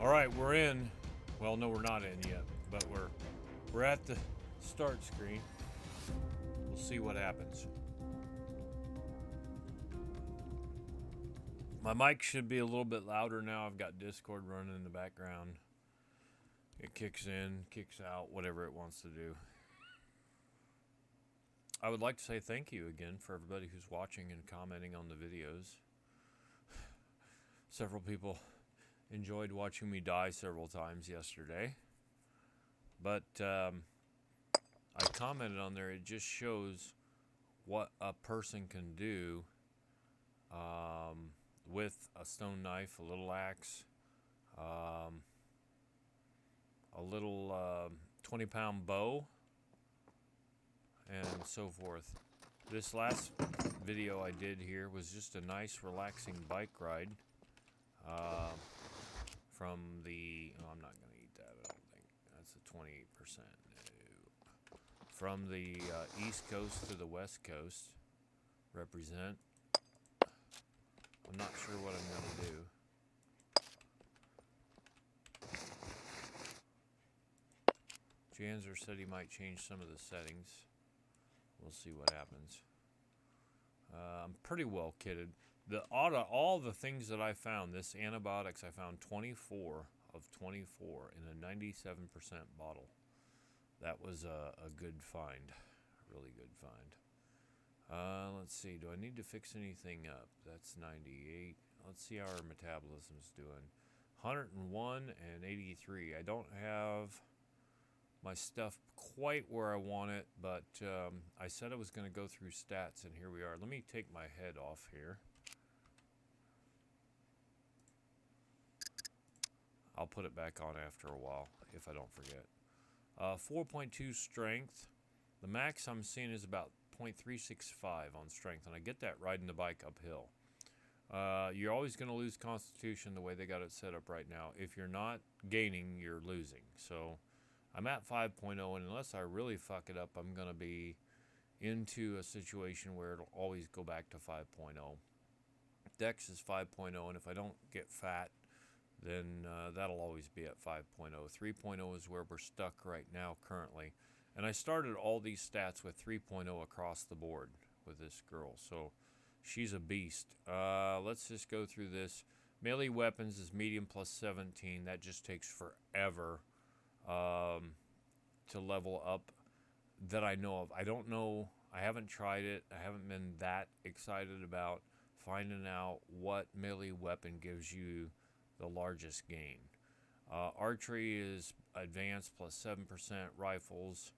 All right, we're in. Well, no, we're not in yet, but we're at the start screen. We'll see what happens. My mic should be a little bit louder now. I've got Discord running in the background. It kicks in, kicks out, whatever it wants to do. I would like to say thank you again for everybody who's watching and commenting on the videos. Several people enjoyed watching me die several times yesterday. But I commented on there, it just shows what a person can do with a stone knife, a little axe, a little 20-pound bow, and so forth. This last video I did here was just a nice relaxing bike ride from the, oh, I'm not going to eat that, I don't think. That's a 28%. No. From the East Coast to the West Coast, represent. I'm not sure what I'm going to do. Janzer said he might change some of the settings. We'll see what happens. I'm pretty well kitted. All the things that I found, this antibiotics, I found 24 of 24 in a 97% bottle. That was a good find, really good find. Let's see, do I need to fix anything up? That's 98. Let's see how our metabolism's doing. 101 and 83. I don't have my stuff quite where I want it, but I said I was going to go through stats, and here we are. Let me take my head off here. I'll put it back on after a while if I don't forget. 4.2 strength. The max I'm seeing is about 0.365 on strength, and I get that riding the bike uphill. You're always going to lose constitution the way they got it set up right now. If you're not gaining, you're losing. So I'm at 5.0, and unless I really fuck it up, I'm going to be into a situation where it'll always go back to 5.0. Dex is 5.0, and if I don't get fat, then that'll always be at 5.0. 3.0 is where we're stuck right now currently. And I started all these stats with 3.0 across the board with this girl. So she's a beast. Let's just go through this. Melee weapons is medium plus 17. That just takes forever to level up that I know of. I don't know. I haven't tried it. I haven't been that excited about finding out what melee weapon gives you the largest gain. Archery is advanced plus 7%. Rifles,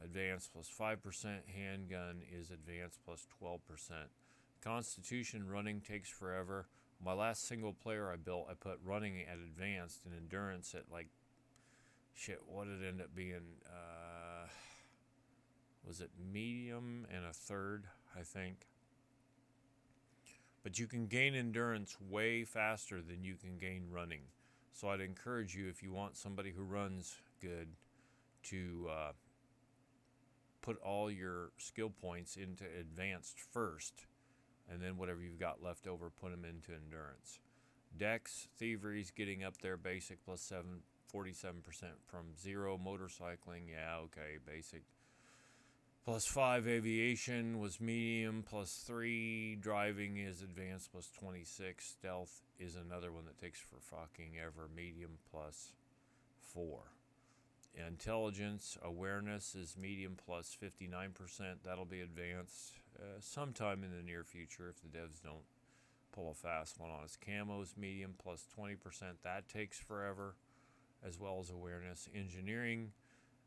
advanced plus 5%. Handgun is advanced plus 12%. Constitution running takes forever. My last single player I built, I put running at advanced and endurance at like, shit, what did it end up being? Was it medium and a third, I think? But you can gain endurance way faster than you can gain running. So I'd encourage you, if you want somebody who runs good, to put all your skill points into advanced first, and then whatever you've got left over, put them into endurance. Dex, thievery's getting up there, basic plus 47% from 0. Motorcycling, yeah, okay, basic. Plus 5, aviation was medium, plus 3, driving is advanced, plus 26, stealth is another one that takes for fucking ever, medium plus 4. Intelligence, awareness is medium plus 59%, that'll be advanced sometime in the near future if the devs don't pull a fast one on us. Camos, medium plus 20%, that takes forever, as well as awareness. Engineering,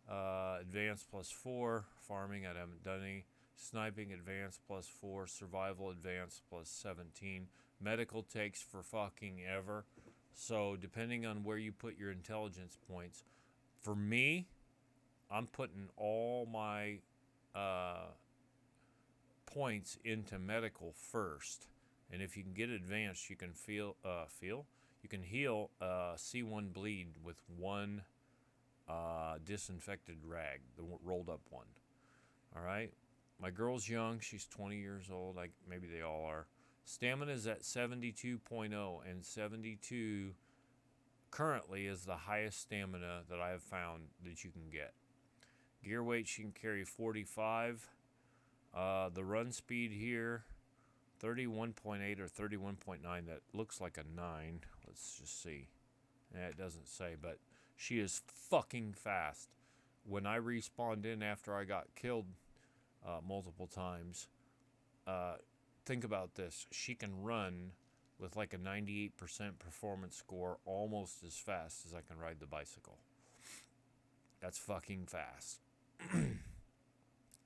advanced plus 4. Farming, I haven't done any. Sniping, advanced plus 4. Survival, advanced plus 17. Medical takes for fucking ever. So depending on where you put your intelligence points, for me, I'm putting all my points into medical first. And if you can get advanced, you can you can heal C1 bleed with one disinfected rag, the rolled up one. All right, my girl's young, she's 20 years old, maybe they all are. Stamina is at 72.0, and 72 currently is the highest stamina that I have found that you can get. Gear weight, she can carry 45. The run speed here, 31.8 or 31.9. That looks like a 9. Let's just see. It doesn't say, but she is fucking fast. When I respawned in after I got killed multiple times, think about this. She can run with like a 98% performance score almost as fast as I can ride the bicycle. That's fucking fast.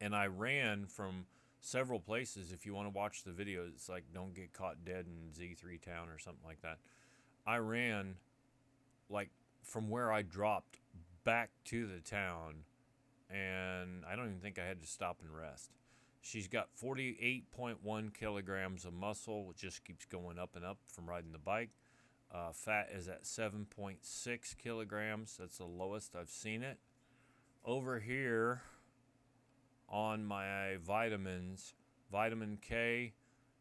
And I ran from several places. If you want to watch the video, it's like Don't Get Caught Dead in Z3 Town or something like that. I ran like from where I dropped back to the town, and I don't even think I had to stop and rest. She's got 48.1 kilograms of muscle, which just keeps going up and up from riding the bike. Fat is at 7.6 kilograms. That's the lowest I've seen it. Over here on my vitamins, vitamin K,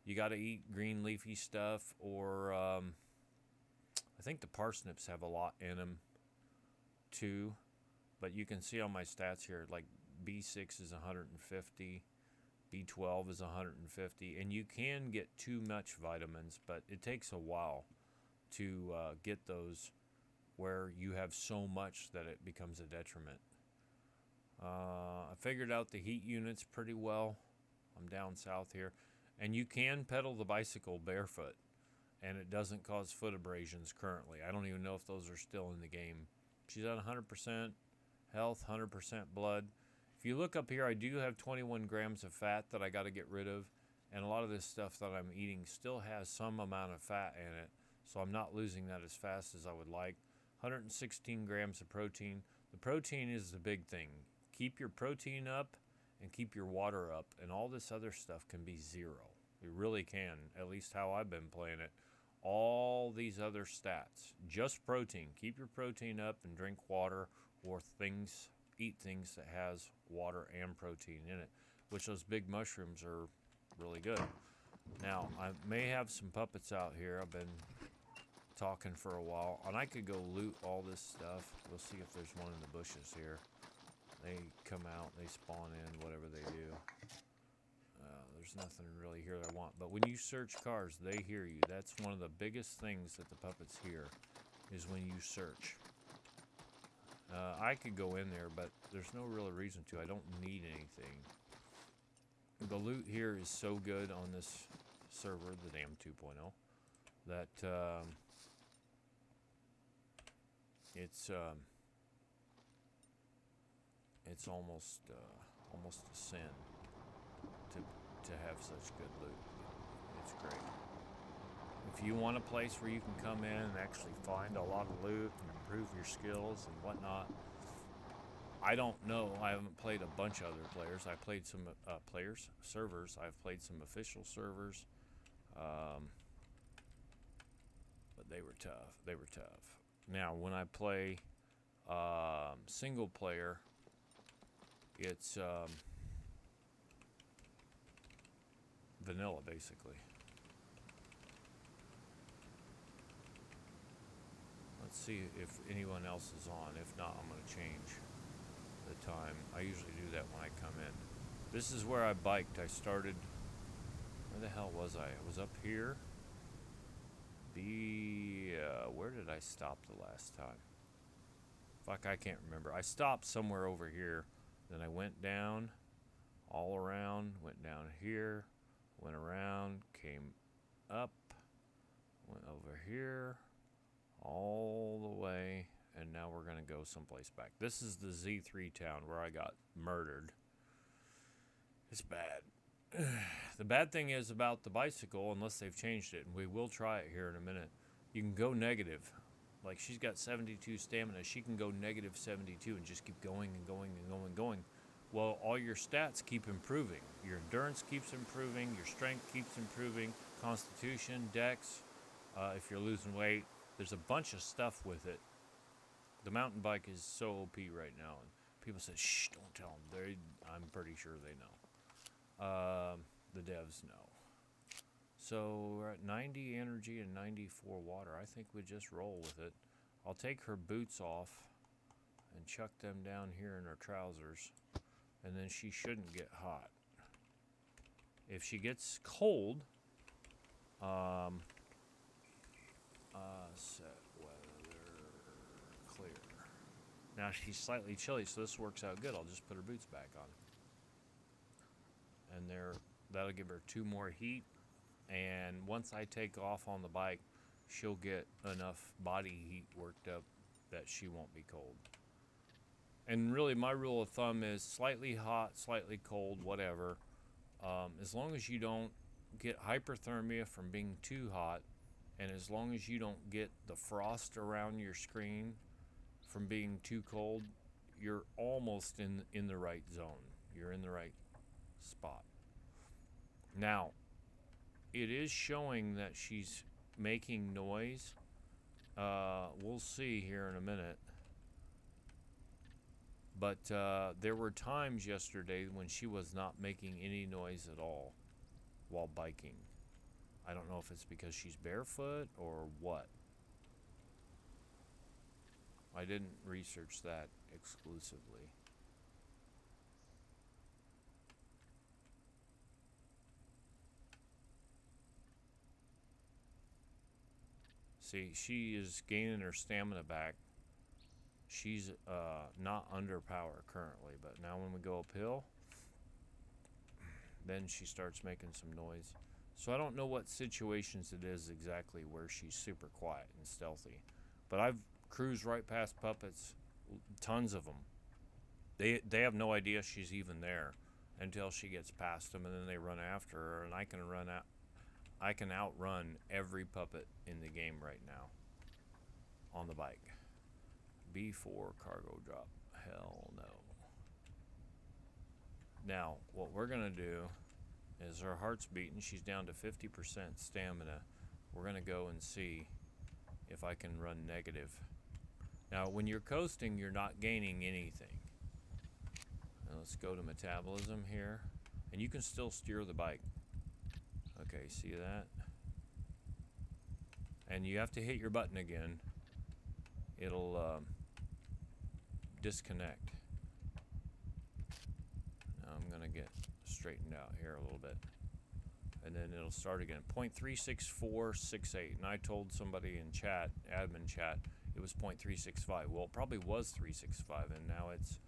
you got to eat green leafy stuff, or I think the parsnips have a lot in them too. But you can see on my stats here, like B6 is 150, B12 is 150, and you can get too much vitamins, but it takes a while to get those where you have so much that it becomes a detriment. I figured out the heat units pretty well. I'm down south here, and you can pedal the bicycle barefoot, and it doesn't cause foot abrasions currently. I don't even know if those are still in the game. She's at 100% health, 100% blood. If you look up here, I do have 21 grams of fat that I got to get rid of, and a lot of this stuff that I'm eating still has some amount of fat in it, so I'm not losing that as fast as I would like. 116 grams of protein. The protein is the big thing. Keep your protein up and keep your water up, and all this other stuff can be zero. It really can, at least how I've been playing it. All these other stats, just protein. Keep your protein up and drink water, or eat things that has water and protein in it, which those big mushrooms are really good. Now, I may have some puppets out here. I've been talking for a while, and I could go loot all this stuff. We'll see if there's one in the bushes here. They come out, they spawn in, whatever they do. There's nothing really here that I want. But when you search cars, they hear you. That's one of the biggest things that the puppets hear, is when you search. I could go in there, but there's no real reason to. I don't need anything. The loot here is so good on this server, the damn 2.0, that it's almost a sin to have such good loot. It's great. If you want a place where you can come in and actually find a lot of loot and improve your skills and whatnot, I don't know. I haven't played a bunch of other players. I played some servers. I've played some official servers, but they were tough. Now, when I play single player, it's vanilla, basically. Let's see if anyone else is on. If not, I'm going to change the time. I usually do that when I come in. This is where I biked. I started... Where the hell was I? I was up here. Where did I stop the last time? Fuck, I can't remember. I stopped somewhere over here. Then I went down, all around, went down here, went around, came up, went over here, all the way, and now we're going to go someplace back. This is the Z3 town where I got murdered. It's bad. The bad thing is about the bicycle, unless they've changed it, and we will try it here in a minute, you can go negative. Like, she's got 72 stamina. She can go negative 72 and just keep going and going and going and going. Well, all your stats keep improving. Your endurance keeps improving. Your strength keeps improving. Constitution, dex. If you're losing weight, there's a bunch of stuff with it. The mountain bike is so OP right now. And people say, shh, don't tell them. I'm pretty sure they know. The devs know. So we're at 90 energy and 94 water. I think we just roll with it. I'll take her boots off and chuck them down here in her trousers, and then she shouldn't get hot. If she gets cold, set weather clear. Now she's slightly chilly, so this works out good. I'll just put her boots back on. And that'll give her 2 more heat. And once I take off on the bike, she'll get enough body heat worked up that she won't be cold. And really, my rule of thumb is slightly hot, slightly cold, whatever. As long as you don't get hyperthermia from being too hot, and as long as you don't get the frost around your screen from being too cold, you're almost in the right zone. You're in the right spot. Now, it is showing that she's making noise. We'll see here in a minute. But there were times yesterday when she was not making any noise at all while biking. I don't know if it's because she's barefoot or what. I didn't research that exclusively. See, she is gaining her stamina back. She's not under power currently, but now when we go uphill, then she starts making some noise. So I don't know what situations it is exactly where she's super quiet and stealthy, but I've cruised right past puppets, tons of them. They have no idea she's even there until she gets past them, and then they run after her, and I can outrun every puppet in the game right now on the bike. B4 cargo drop. Hell no. Now, what we're going to do is her heart's beating. She's down to 50% stamina. We're going to go and see if I can run negative. Now, when you're coasting, you're not gaining anything. Now, let's go to metabolism here. And you can still steer the bike. Okay, see that? And you have to hit your button again. It'll disconnect. Now I'm going to get straightened out here a little bit. And then it'll start again. 0.36468. And I told somebody in chat, admin chat, it was 0.365. Well, it probably was 365. And now it's,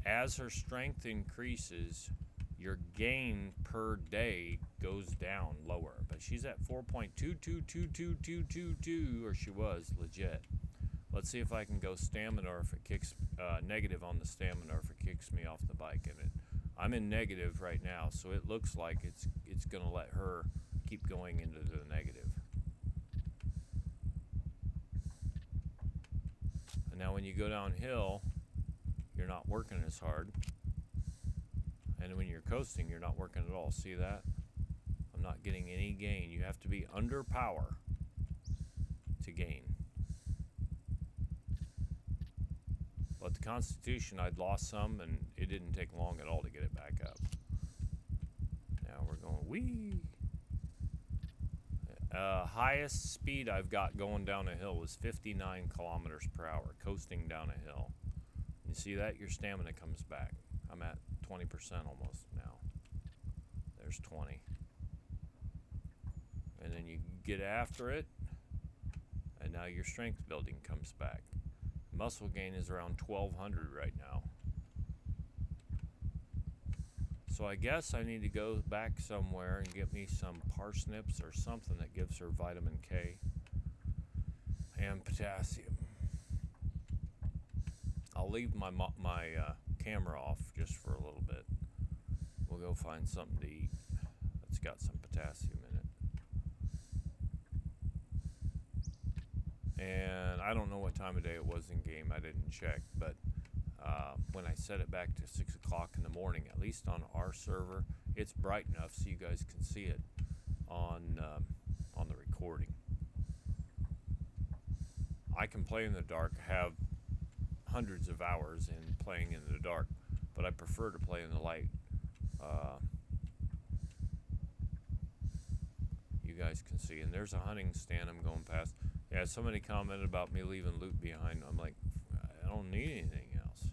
as her strength increases, your gain per day goes down lower. But she's at 4.222222, or she was legit. Let's see if I can go stamina, or if it kicks negative on the stamina, or if it kicks me off the bike. And I'm in negative right now, so it looks like it's going to let her keep going into the negative. And now when you go downhill, you're not working as hard. And when you're coasting, you're not working at all. See that? I'm not getting any gain. You have to be under power to gain. But the Constitution, I'd lost some, and it didn't take long at all to get it back up. Now we're going wee. Highest speed I've got going down a hill was 59 kilometers per hour, coasting down a hill. You see that? Your stamina comes back. I'm at 20% almost now. There's 20. And then you get after it, and now your strength building comes back. Muscle gain is around 1200 right now. So I guess I need to go back somewhere and get me some parsnips or something that gives her vitamin K and potassium. I'll leave my camera off just for a little bit. We'll go find something to eat that's got some potassium in it. And I don't know what time of day it was in game. I didn't check, but when I set it back to 6 o'clock in the morning, at least on our server, it's bright enough so you guys can see it on the recording. I can play in the dark, have hundreds of hours in playing in the dark, but I prefer to play in the light. You guys can see, and there's a hunting stand I'm going past. Yeah, somebody commented about me leaving loot behind. I'm like, I don't need anything else.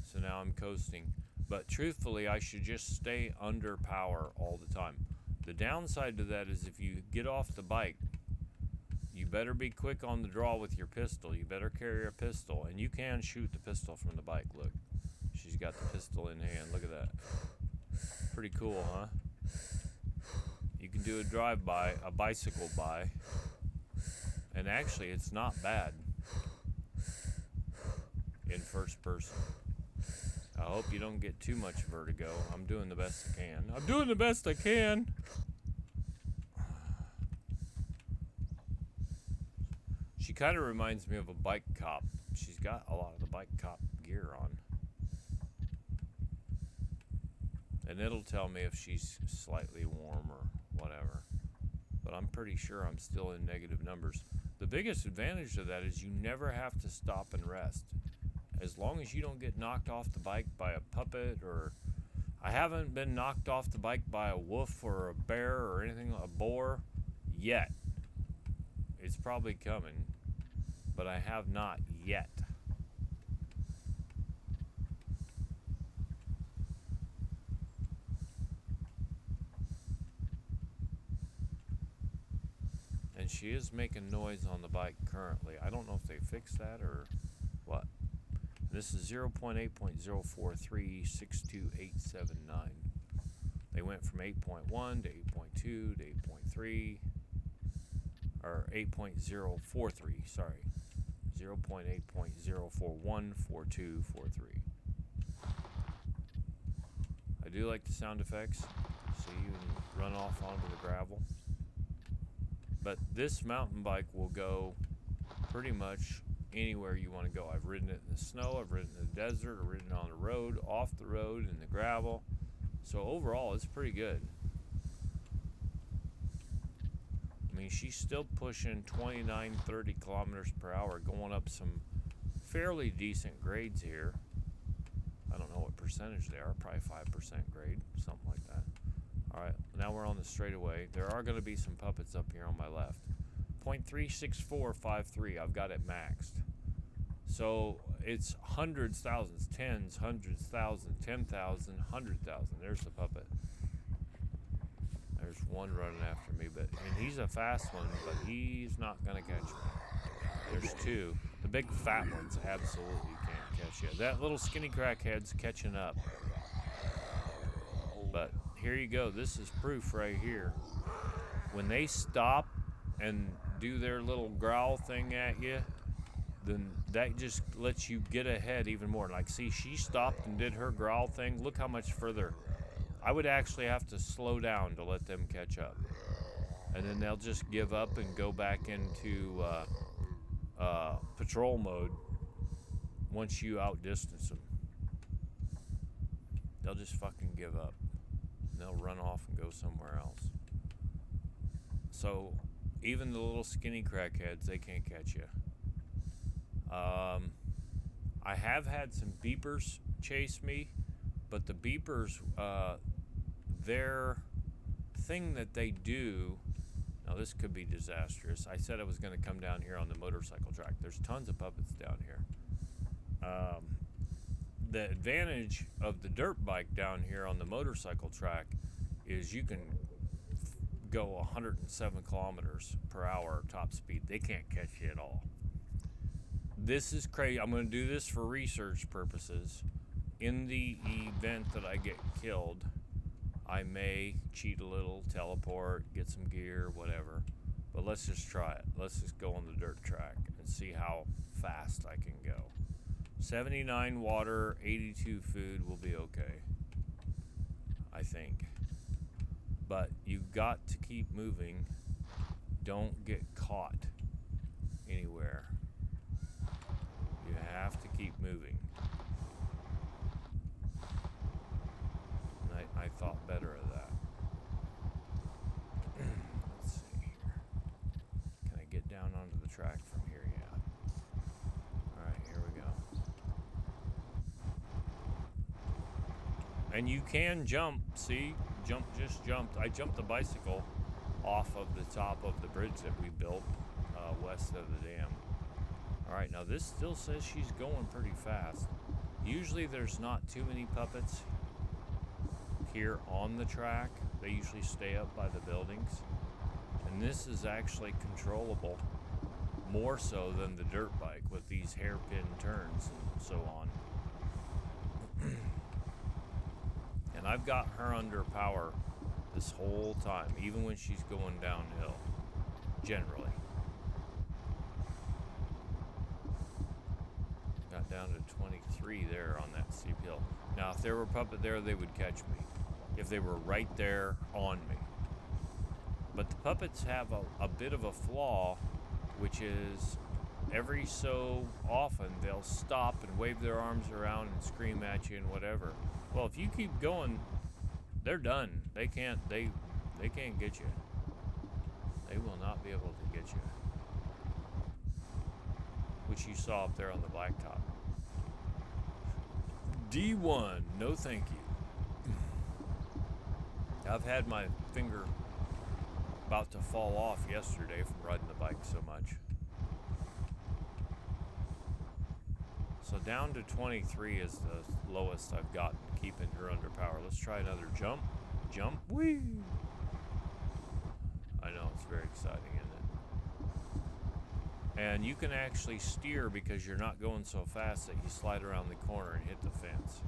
So now I'm coasting. But truthfully, I should just stay under power all the time. The downside to that is if you get off the bike, you better be quick on the draw with your pistol. You better carry a pistol. And you can shoot the pistol from the bike. Look, she's got the pistol in hand. Look at that. Pretty cool, huh? You can do a drive-by, a bicycle by. And actually, it's not bad in first person. I hope you don't get too much vertigo. I'm doing the best I can. I'm doing the best I can. She kind of reminds me of a bike cop. She's got a lot of the bike cop gear on. And it'll tell me if she's slightly warm or whatever. But I'm pretty sure I'm still in negative numbers. The biggest advantage of that is you never have to stop and rest. As long as you don't get knocked off the bike by a puppet, or I haven't been knocked off the bike by a wolf or a bear or anything, a boar, yet. It's probably coming, but I have not yet. And she is making noise on the bike currently. I don't know if they fixed that or what. This is 0.8.043.62879. They went from 8.1 to 8.2 to 8.3, or 8.043, sorry. 0.8.0414243. I do like the sound effects, so you can run off onto the gravel. But this mountain bike will go pretty much anywhere you want to go. I've ridden it in the snow, I've ridden it in the desert, I've ridden it on the road, off the road, in the gravel. So overall, it's pretty good. I mean, she's still pushing 29, 30 kilometers per hour, going up some fairly decent grades here. I don't know what percentage they are, probably 5% grade, something like that. All right, now we're on the straightaway. There are going to be some puppets up here on my left. 0.36453, I've got it maxed. So it's hundreds, thousands, tens, hundreds, thousands, 10,000, 100,000. There's the puppet. There's one running after me, and he's a fast one, but he's not going to catch me. There's two. The big fat ones absolutely can't catch you. That little skinny crackhead's catching up. But here you go. This is proof right here. When they stop and do their little growl thing at you, then that just lets you get ahead even more. Like, see, she stopped and did her growl thing. Look how much further. I would actually have to slow down to let them catch up. And then they'll just give up and go back into patrol mode once you outdistance them. They'll just fucking give up. And they'll run off and go somewhere else. So even the little skinny crackheads, they can't catch you. I have had some beepers chase me, but the beepers, their thing that they do, now this could be disastrous. I said I was going to come down here on the motorcycle track. There's tons of puppets down here. The advantage of the dirt bike down here on the motorcycle track is you can go 107 kilometers per hour top speed. They can't catch you at all. This is crazy. I'm going to do this for research purposes. In the event that I get killed, I may cheat a little, teleport, get some gear, whatever. But let's just try it. Let's just go on the dirt track and see how fast I can go. 79 water, 82 food will be okay, I think. But you've got to keep moving. Don't get caught anywhere. You have to keep moving. And I thought better of that. Let's see here. Can I get down onto the track from here? Yeah. Alright, here we go. And you can jump, see? Just jumped. I jumped the bicycle. off of the top of the bridge that we built west of the dam. Alright, now this still says she's going pretty fast. Usually there's not too many puppets here on the track. They usually stay up by the buildings. And this is actually controllable more so than the dirt bike with these hairpin turns and so on. And I've got her under power this whole time, even when she's going downhill, generally. Got down to 23 there on that steep hill. Now, if there were a puppet there, they would catch me. If they were right there on me. But the puppets have a bit of a flaw, which is every so often they'll stop and wave their arms around and scream at you and whatever. Well, if you keep going, they're done. They can't get you. They will not be able to get you. Which you saw up there on the blacktop. D1, no thank you. I've had my finger about to fall off yesterday from riding the bike so much. So down to 23 is the lowest I've gotten, keeping her under power. Let's try another jump. Jump. Whee! I know, it's very exciting, isn't it? And you can actually steer because you're not going so fast that you slide around the corner and hit the fence.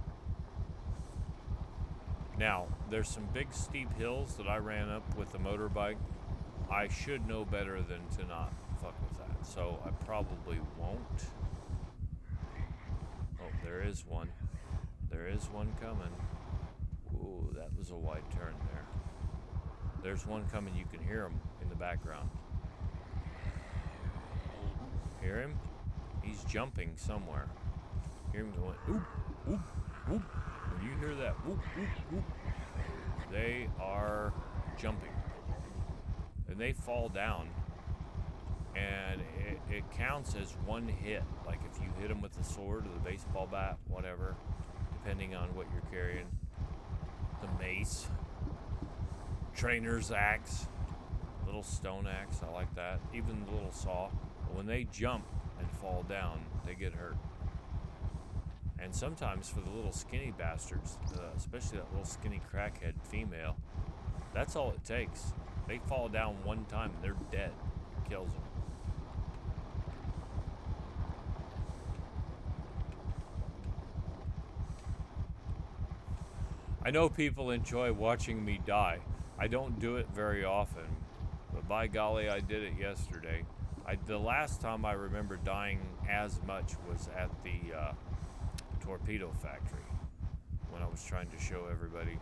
Now, there's some big steep hills that I ran up with the motorbike. I should know better than to not fuck with that, so I probably won't. Oh, there is one. There is one coming. Ooh, that was a wide turn there. There's one coming. You can hear him in the background. Hear him? He's jumping somewhere. Hear him going, oop, oop, oop. When you hear that, whoop, whoop, whoop, they are jumping. And they fall down. And it counts as one hit. Like if you hit them with the sword or the baseball bat, whatever, depending on what you're carrying. The mace, trainer's axe, little stone axe, I like that. Even the little saw. But when they jump and fall down, they get hurt. And sometimes for the little skinny bastards, especially that little skinny crackhead female, that's all it takes. They fall down one time and they're dead. It kills them. I know people enjoy watching me die. I don't do it very often, but by golly, I did it yesterday. The last time I remember dying as much was at the torpedo factory when I was trying to show everybody,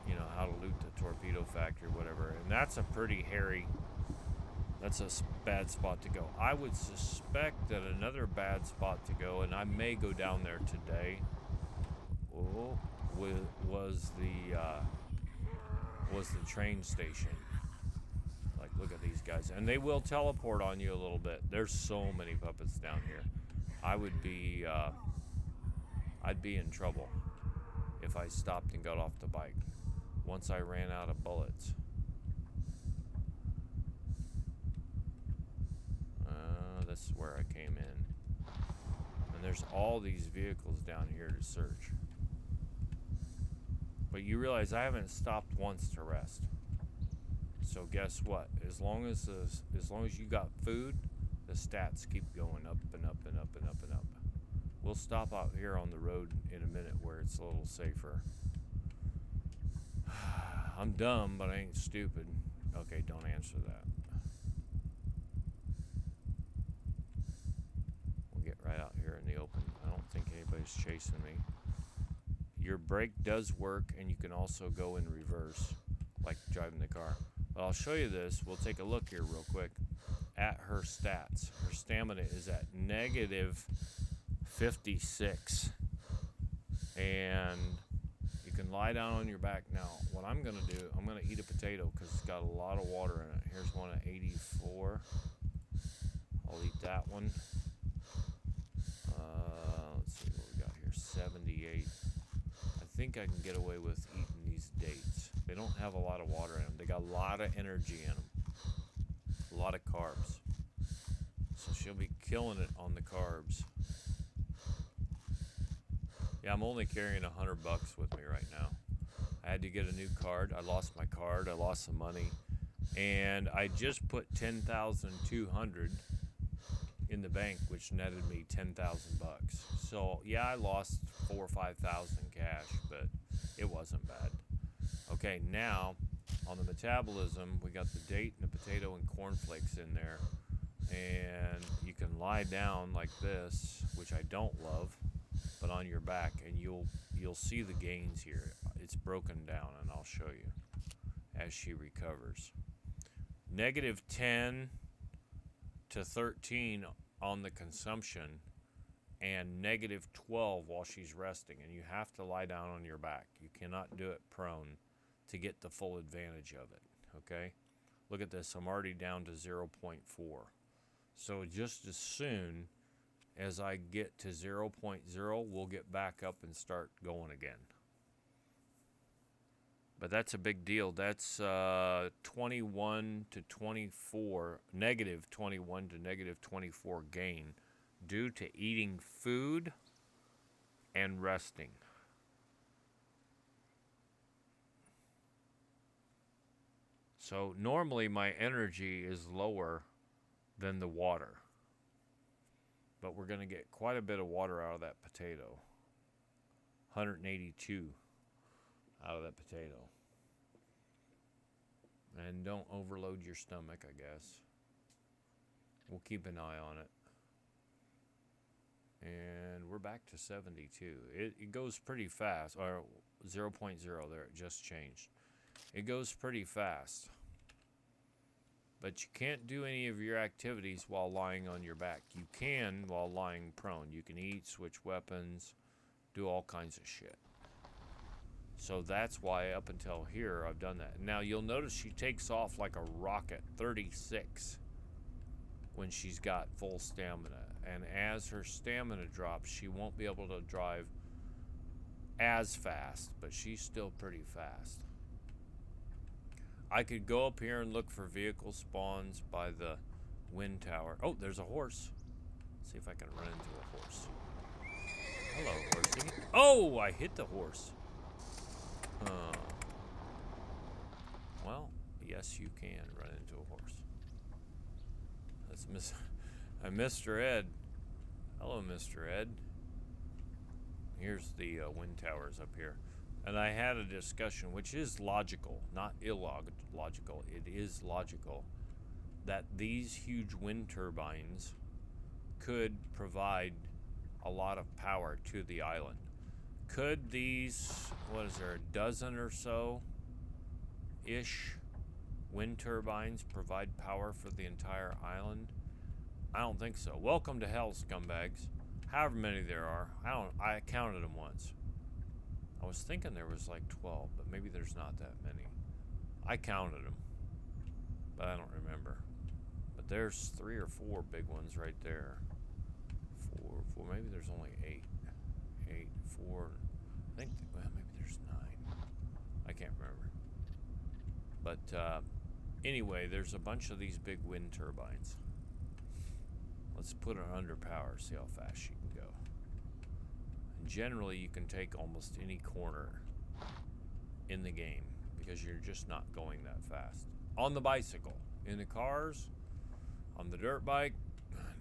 you know, how to loot the torpedo factory, whatever. And that's a pretty hairy, that's a bad spot to go. I would suspect that another bad spot to go, and I may go down there today, was the train station. Like, look at these guys, and they will teleport on you a little bit. There's so many puppets down here. I'd be in trouble if I stopped and got off the bike once I ran out of bullets. This is where I came in, and there's all these vehicles down here to search. But you realize I haven't stopped once to rest. So guess what? As long as you got food, the stats keep going up and up and up and up and up. We'll stop out here on the road in a minute where it's a little safer. I'm dumb, but I ain't stupid. Okay, don't answer that. We'll get right out here in the open. I don't think anybody's chasing me. Your brake does work, and you can also go in reverse, like driving the car. But I'll show you this. We'll take a look here real quick at her stats. Her stamina is at negative 56. And you can lie down on your back now. What I'm going to do, I'm going to eat a potato because it's got a lot of water in it. Here's one at 84. I'll eat that one. Let's see what we got here. 78. I think I can get away with eating these dates. They don't have a lot of water in them. They got a lot of energy in them, a lot of carbs. So she'll be killing it on the carbs. Yeah, I'm only carrying $100 with me right now. I had to get a new card. I lost my card. I lost some money, and I just put 10,200 in the bank, which netted me 10,000 bucks. So yeah, I lost 4,000 or 5,000 cash, but it wasn't bad. Okay, now on the metabolism, we got the date and the potato and cornflakes in there, and you can lie down like this, which I don't love, but on your back, and you'll see the gains here. It's broken down, and I'll show you as she recovers. -10 to 13 on the consumption, and -12 while she's resting, and you have to lie down on your back. You cannot do it prone to get the full advantage of it. Okay, look at this. I'm already down to 0.4. So just as soon as I get to 0.0, we'll get back up and start going again. But that's a big deal. That's 21 to 24, -21 to -24 gain due to eating food and resting. So normally my energy is lower than the water, but we're going to get quite a bit of water out of that potato. 182 out of that potato. And don't overload your stomach, I guess. We'll keep an eye on it. And we're back to 72. It goes pretty fast. Or 0.0 there, it just changed. It goes pretty fast. But you can't do any of your activities while lying on your back. You can while lying prone. You can eat, switch weapons, do all kinds of shit. So that's why up until here I've done that. Now you'll notice she takes off like a rocket, 36, when she's got full stamina. And as her stamina drops, she won't be able to drive as fast, but she's still pretty fast. I could go up here and look for vehicle spawns by the wind tower. Oh, there's a horse. Let's see if I can run into a horse. Hello, horsey. Oh, I hit the horse. Well, yes, you can run into a horse. That's Mr. Ed. Hello, Mr. Ed. Here's the wind towers up here. And I had a discussion, which is logical, not illogical. It is logical that these huge wind turbines could provide a lot of power to the island. Could these, what is there, a dozen or so ish wind turbines provide power for the entire island? I don't think so. Welcome to hell, scumbags. However many there are. I counted them once. I was thinking there was like 12, but maybe there's not that many. I counted them, but I don't remember. But there's 3 or 4 big ones right there. 4, maybe there's only 8. 8, 4, I think, well, maybe there's 9. I can't remember. But anyway, there's a bunch of these big wind turbines. Let's put her under power, see how fast she can go. And generally, you can take almost any corner in the game because you're just not going that fast. On the bicycle, in the cars, on the dirt bike,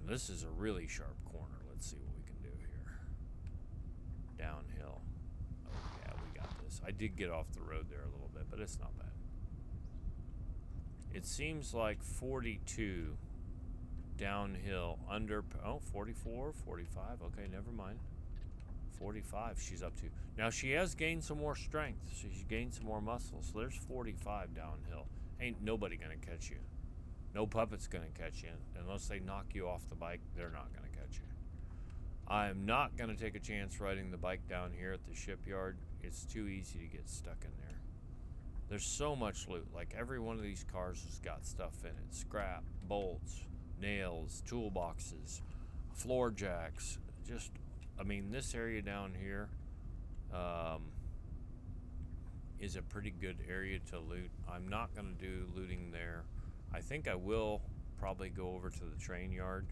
this is a really sharp corner. Let's see what we can do here. Downhill. Oh yeah, we got this. I did get off the road there a little bit, but it's not bad. It seems like 42 downhill under, 44, 45, okay, never mind. 45 she's up to. Now she has gained some more strength. She's gained some more muscle. So there's 45 downhill. Ain't nobody gonna catch you. No puppet's gonna catch you. Unless they knock you off the bike, they're not gonna catch you. I'm not gonna take a chance riding the bike down here at the shipyard. It's too easy to get stuck in there. There's so much loot. Like every one of these cars has got stuff in it. Scrap, bolts, nails, toolboxes, floor jacks. Just, I mean, this area down here is a pretty good area to loot. I'm not going to do looting there. I think I will probably go over to the train yard.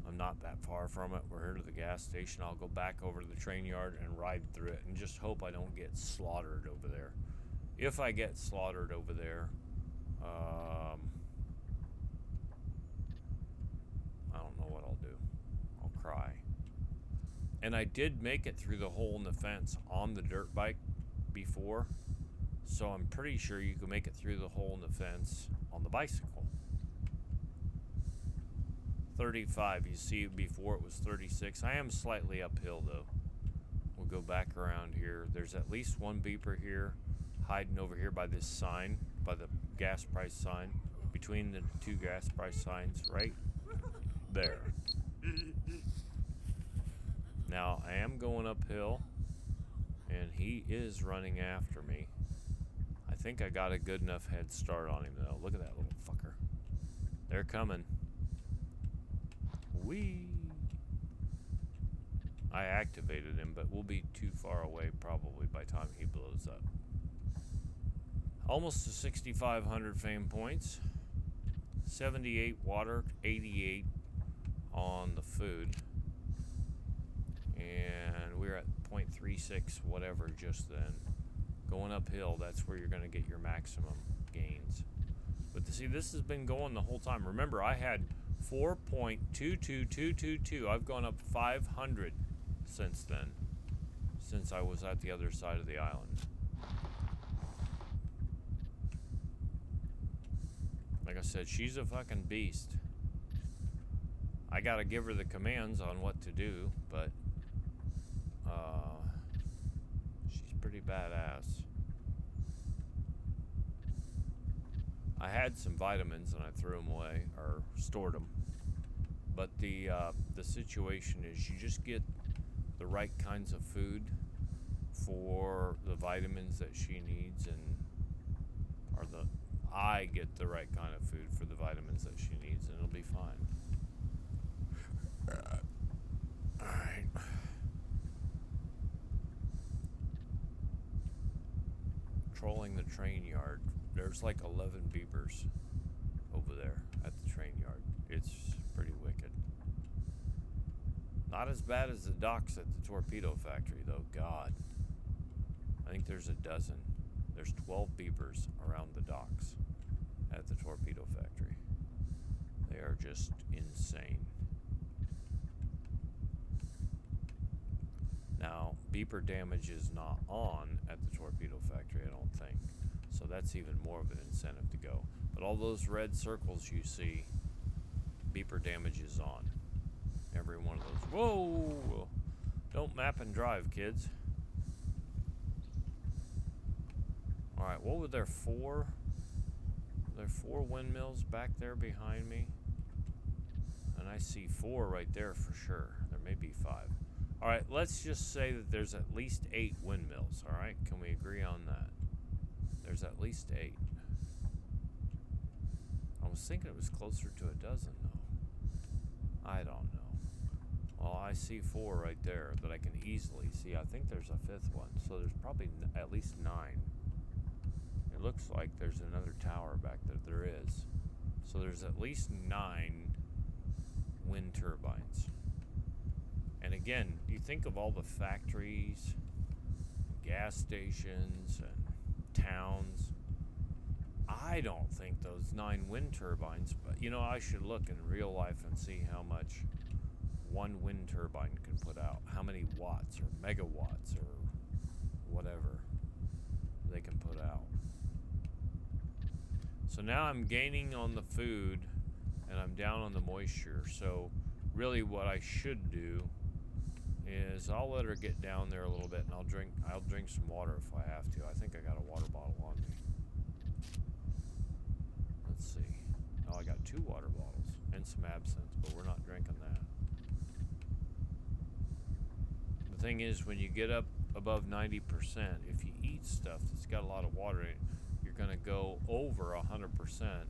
I'm not that far from it. We're here to the gas station. I'll go back over to the train yard and ride through it and just hope I don't get slaughtered over there. If I get slaughtered over there, I don't know what I'll do. I'll cry. And I did make it through the hole in the fence on the dirt bike before, so I'm pretty sure you can make it through the hole in the fence on the bicycle. 35, you see before it was 36. I am slightly uphill though. We'll go back around here. There's at least one beeper here, hiding over here by this sign, by the gas price sign, between the two gas price signs, right there. Now, I am going uphill, and he is running after me. I think I got a good enough head start on him, though. Look at that little fucker. They're coming. Whee! I activated him, but we'll be too far away probably by the time he blows up. Almost to 6,500 fame points. 78 water, 88 on the food. And we're at 0.36 whatever just then. Going uphill, that's where you're going to get your maximum gains. But see, this has been going the whole time. Remember, I had 4.22222. I've gone up 500 since then, since I was at the other side of the island. Like I said, she's a fucking beast. I gotta give her the commands on what to do, but she's pretty badass. I had some vitamins and I threw them away, or stored them. But the situation is, you just get the right kinds of food for the vitamins that she needs, I get the right kind of food for the vitamins that she needs, and it'll be fine. Alright. Trolling the train yard. There's like 11 beepers over there at the train yard. It's pretty wicked. Not as bad as the docks at the torpedo factory, though. God. I think there's a dozen. There's 12 beepers around the docks at the torpedo factory. They are just insane. Now, beeper damage is not on at the torpedo factory, I don't think. So that's even more of an incentive to go. But all those red circles you see, beeper damage is on. Every one of those. Whoa! Don't map and drive, kids. Alright, what were there, 4? There are 4 windmills back there behind me. And I see 4 right there for sure. There may be 5. Alright, let's just say that there's at least 8 windmills, alright? Can we agree on that? There's at least 8. I was thinking it was closer to a dozen, though. I don't know. Well, I see 4 right there that I can easily see. I think there's a 5th one, so there's probably at least 9. It looks like there's another tower back there. There is. So there's at least 9 wind turbines. And again, you think of all the factories, gas stations, and towns. I don't think those 9 wind turbines, but you know, I should look in real life and see how much one wind turbine can put out. How many watts or megawatts or whatever they can put out. So now I'm gaining on the food and I'm down on the moisture. So really what I should do is I'll let her get down there a little bit and I'll drink some water if I have to. I think I got a water bottle on me. Let's see. Oh, I got 2 water bottles and some absinthe, but we're not drinking that. The thing is, when you get up above 90%, if you eat stuff that's got a lot of water in it, you're going to go over 100%.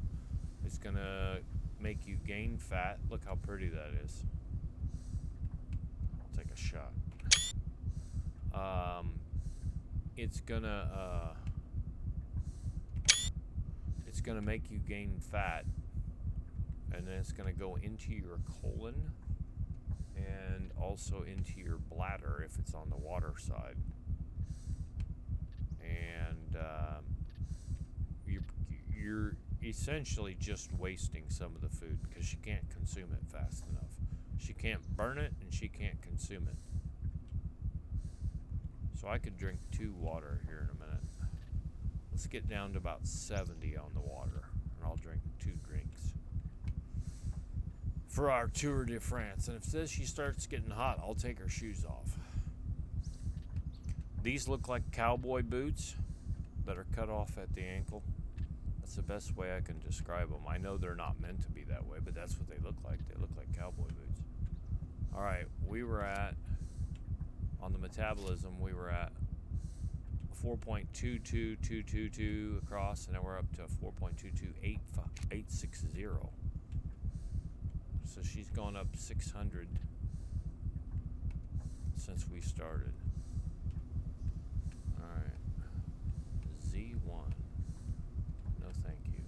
It's going to make you gain fat. Look how pretty that is. I'll take a shot. it's gonna make you gain fat, and then it's gonna go into your colon and also into your bladder if it's on the water side. And you're essentially just wasting some of the food because she can't consume it fast enough. She can't burn it and she can't consume it. So I could drink 2 water here in a minute. Let's get down to about 70 on the water, and I'll drink 2 drinks for our Tour de France. And if this she starts getting hot, I'll take her shoes off. These look like cowboy boots that are cut off at the ankle. That's the best way I can describe them. I know they're not meant to be that way, but that's what they look like. They look like cowboy boots. All right, we were at, on the metabolism, we were at 4.22222 across, and now we're up to 4.22860. So she's gone up 600 since we started. All right, Z1. No, thank you.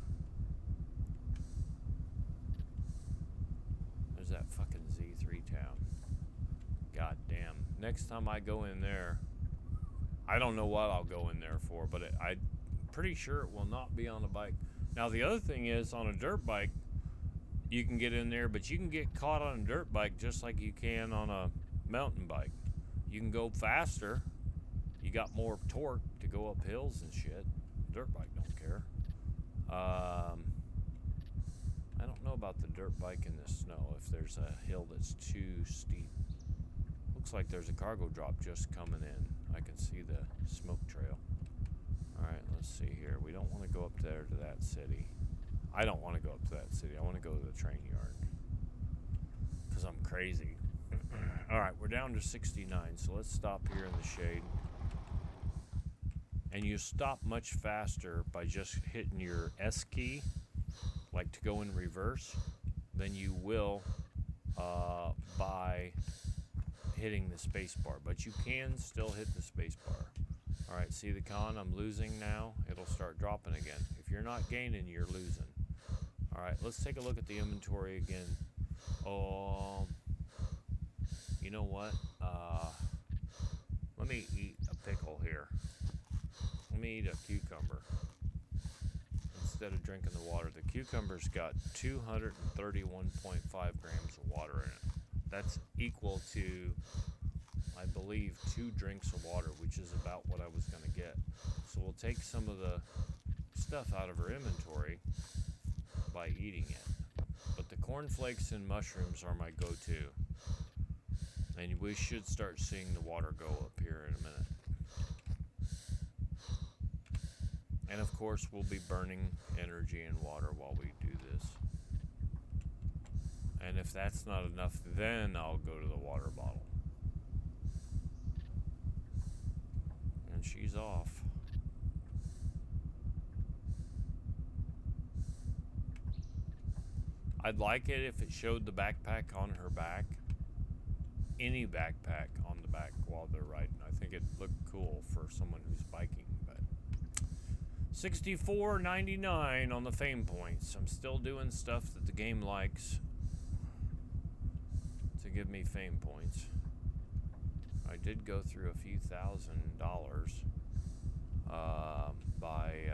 There's that fucking Z3 town. God damn. Next time I go in there, I don't know what I'll go in there for, but I'm pretty sure it will not be on a bike. Now, the other thing is, on a dirt bike, you can get in there, but you can get caught on a dirt bike just like you can on a mountain bike. You can go faster. You got more torque to go up hills and shit. Dirt bike don't care. I don't know about the dirt bike in the snow, if there's a hill that's too steep. Looks like there's a cargo drop just coming in. I can see the smoke trail. Alright, let's see here. We don't want to go up there to that city. I don't want to go up to that city. I want to go to the train yard. Because I'm crazy. Alright, we're down to 69, so let's stop here in the shade. And you stop much faster by just hitting your S key, like to go in reverse, than you will by hitting the space bar. But you can still hit the space bar. Alright, see the con? I'm losing now. It'll start dropping again. If you're not gaining, you're losing. Alright, let's take a look at the inventory again. You know what? Let me eat a pickle here. Let me eat a cucumber instead of drinking the water. The cucumber's got 231.5 grams of water in it. That's equal to, I believe, 2 drinks of water, which is about what I was going to get. So we'll take some of the stuff out of her inventory by eating it. But the cornflakes and mushrooms are my go-to. And we should start seeing the water go up here in a minute. And of course, we'll be burning energy and water while we do this. And if that's not enough, then I'll go to the water bottle. And she's off. I'd like it if it showed the backpack on her back. Any backpack on the back while they're riding. I think it'd look cool for someone who's biking. But 64.99 on the fame points. I'm still doing stuff that the game likes to give me fame points. I did go through a few $1,000s by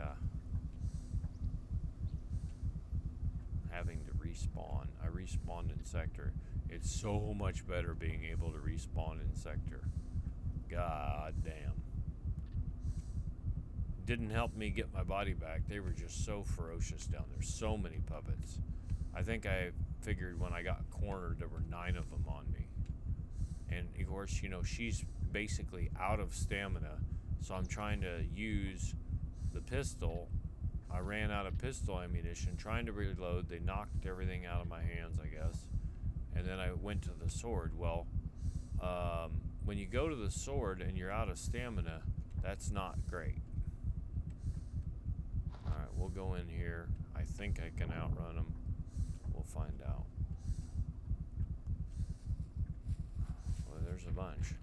having to respawn. I respawned in sector. It's so much better being able to respawn in sector. God damn. Didn't help me get my body back. They were just so ferocious down there. So many puppets. I think I figured when I got cornered there were 9 of them on me. And of course, you know, she's basically out of stamina. So I'm trying to use the pistol. I ran out of pistol ammunition trying to reload. They knocked everything out of my hands, I guess. And then I went to the sword. Well, when you go to the sword and you're out of stamina, that's not great. Alright, we'll go in here. I think I can outrun them. We'll find out. Well, there's a bunch.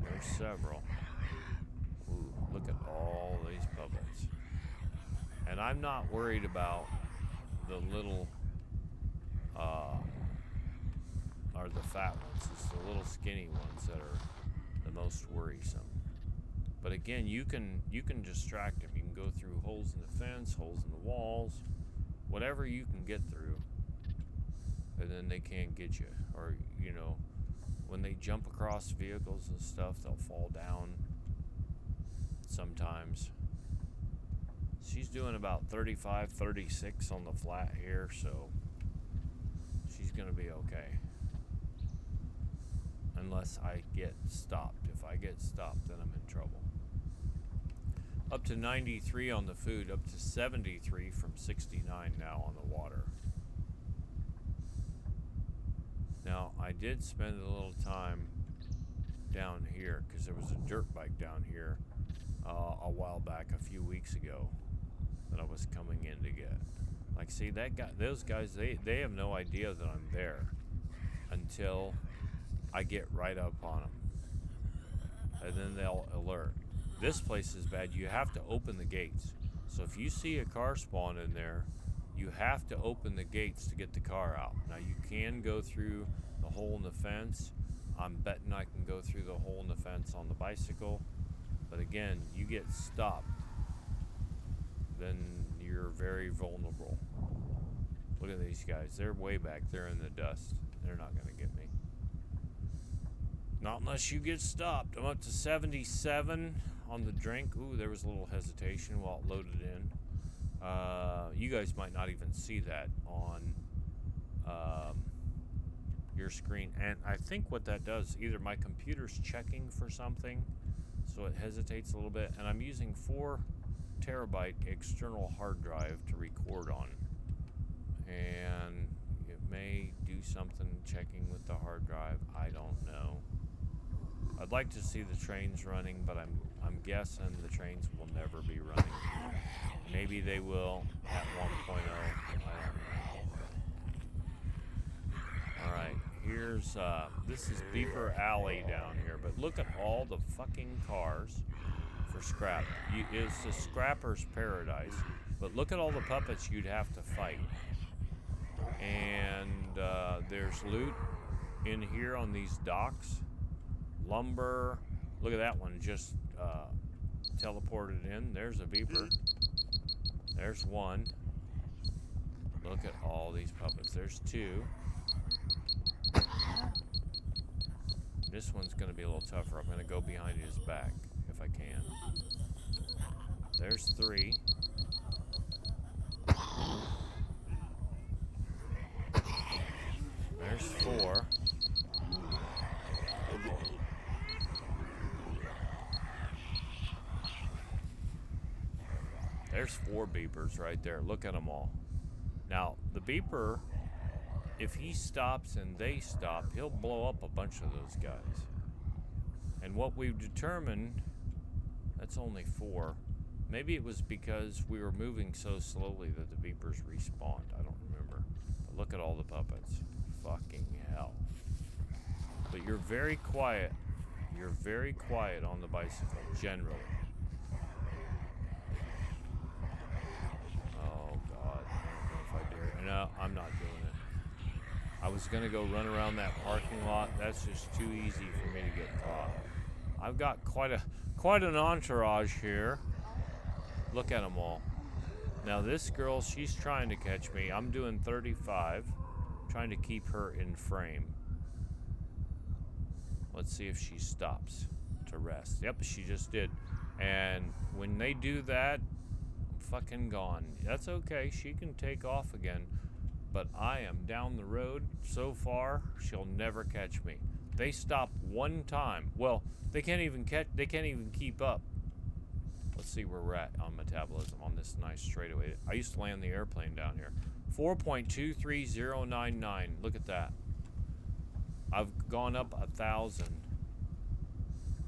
There's several. Look at all these puppets. And I'm not worried about the little, or the fat ones. It's the little skinny ones that are the most worrisome. But again, you can distract them. You can go through holes in the fence, holes in the walls, whatever you can get through, and then they can't get you. Or, you know, when they jump across vehicles and stuff, they'll fall down sometimes. She's doing about 35, 36 on the flat here, so she's going to be okay. Unless I get stopped. If I get stopped, then I'm in trouble. Up to 93 on the food, up to 73 from 69 now on the water. Now, I did spend a little time down here because there was a dirt bike down here a while back, a few weeks ago, that I was coming in to get. Like, see, that guy, those guys, they have no idea that I'm there until I get right up on them, and then they'll alert. This place is bad. You have to open the gates. So if you see a car spawn in there, you have to open the gates to get the car out. Now, you can go through the hole in the fence. I'm betting I can go through the hole in the fence on the bicycle. But again, you get stopped, then you're very vulnerable. Look at these guys. They're way back there in the dust. They're not going to get me. Not unless you get stopped. I'm up to 77 on the drink. Ooh, there was a little hesitation while it loaded in. You guys might not even see that on your screen. And I think what that does, either my computer's checking for something, so it hesitates a little bit, and I'm using 4 terabyte external hard drive to record on. And it may do something checking with the hard drive. I don't know. I'd like to see the trains running, but I'm guessing the trains will never be running. Maybe they will at 1.0. I don't know. Alright, here's this is Beeper Alley down here, but look at all the fucking cars for scrap. It's a scrapper's paradise, but look at all the puppets you'd have to fight. And there's loot in here on these docks. Lumber. Look at that one, just teleported in. There's a beeper. There's one. Look at all these puppets. There's 2. This one's going to be a little tougher. I'm going to go behind his back if I can. There's 3. There's 4. There's 4 beepers right there. Look at them all. Now, the beeper, if he stops and they stop, he'll blow up a bunch of those guys. And what we've determined, that's only 4. Maybe it was because we were moving so slowly that the beepers respawned. I don't remember. But look at all the puppets. Fucking hell. But you're very quiet. You're very quiet on the bicycle, generally. No, I'm not doing it. I was going to go run around that parking lot. That's just too easy for me to get caught. I've got quite an entourage here. Look at them all. Now this girl, she's trying to catch me. I'm doing 35, trying to keep her in frame. Let's see if she stops to rest. Yep, she just did. And when they do that, fucking gone. That's okay. She can take off again. But I am down the road so far, she'll never catch me. They stop one time. Well, they can't even keep up. Let's see where we're at on metabolism on this nice straightaway. I used to land the airplane down here. 4.23099. Look at that. I've gone up 1,000.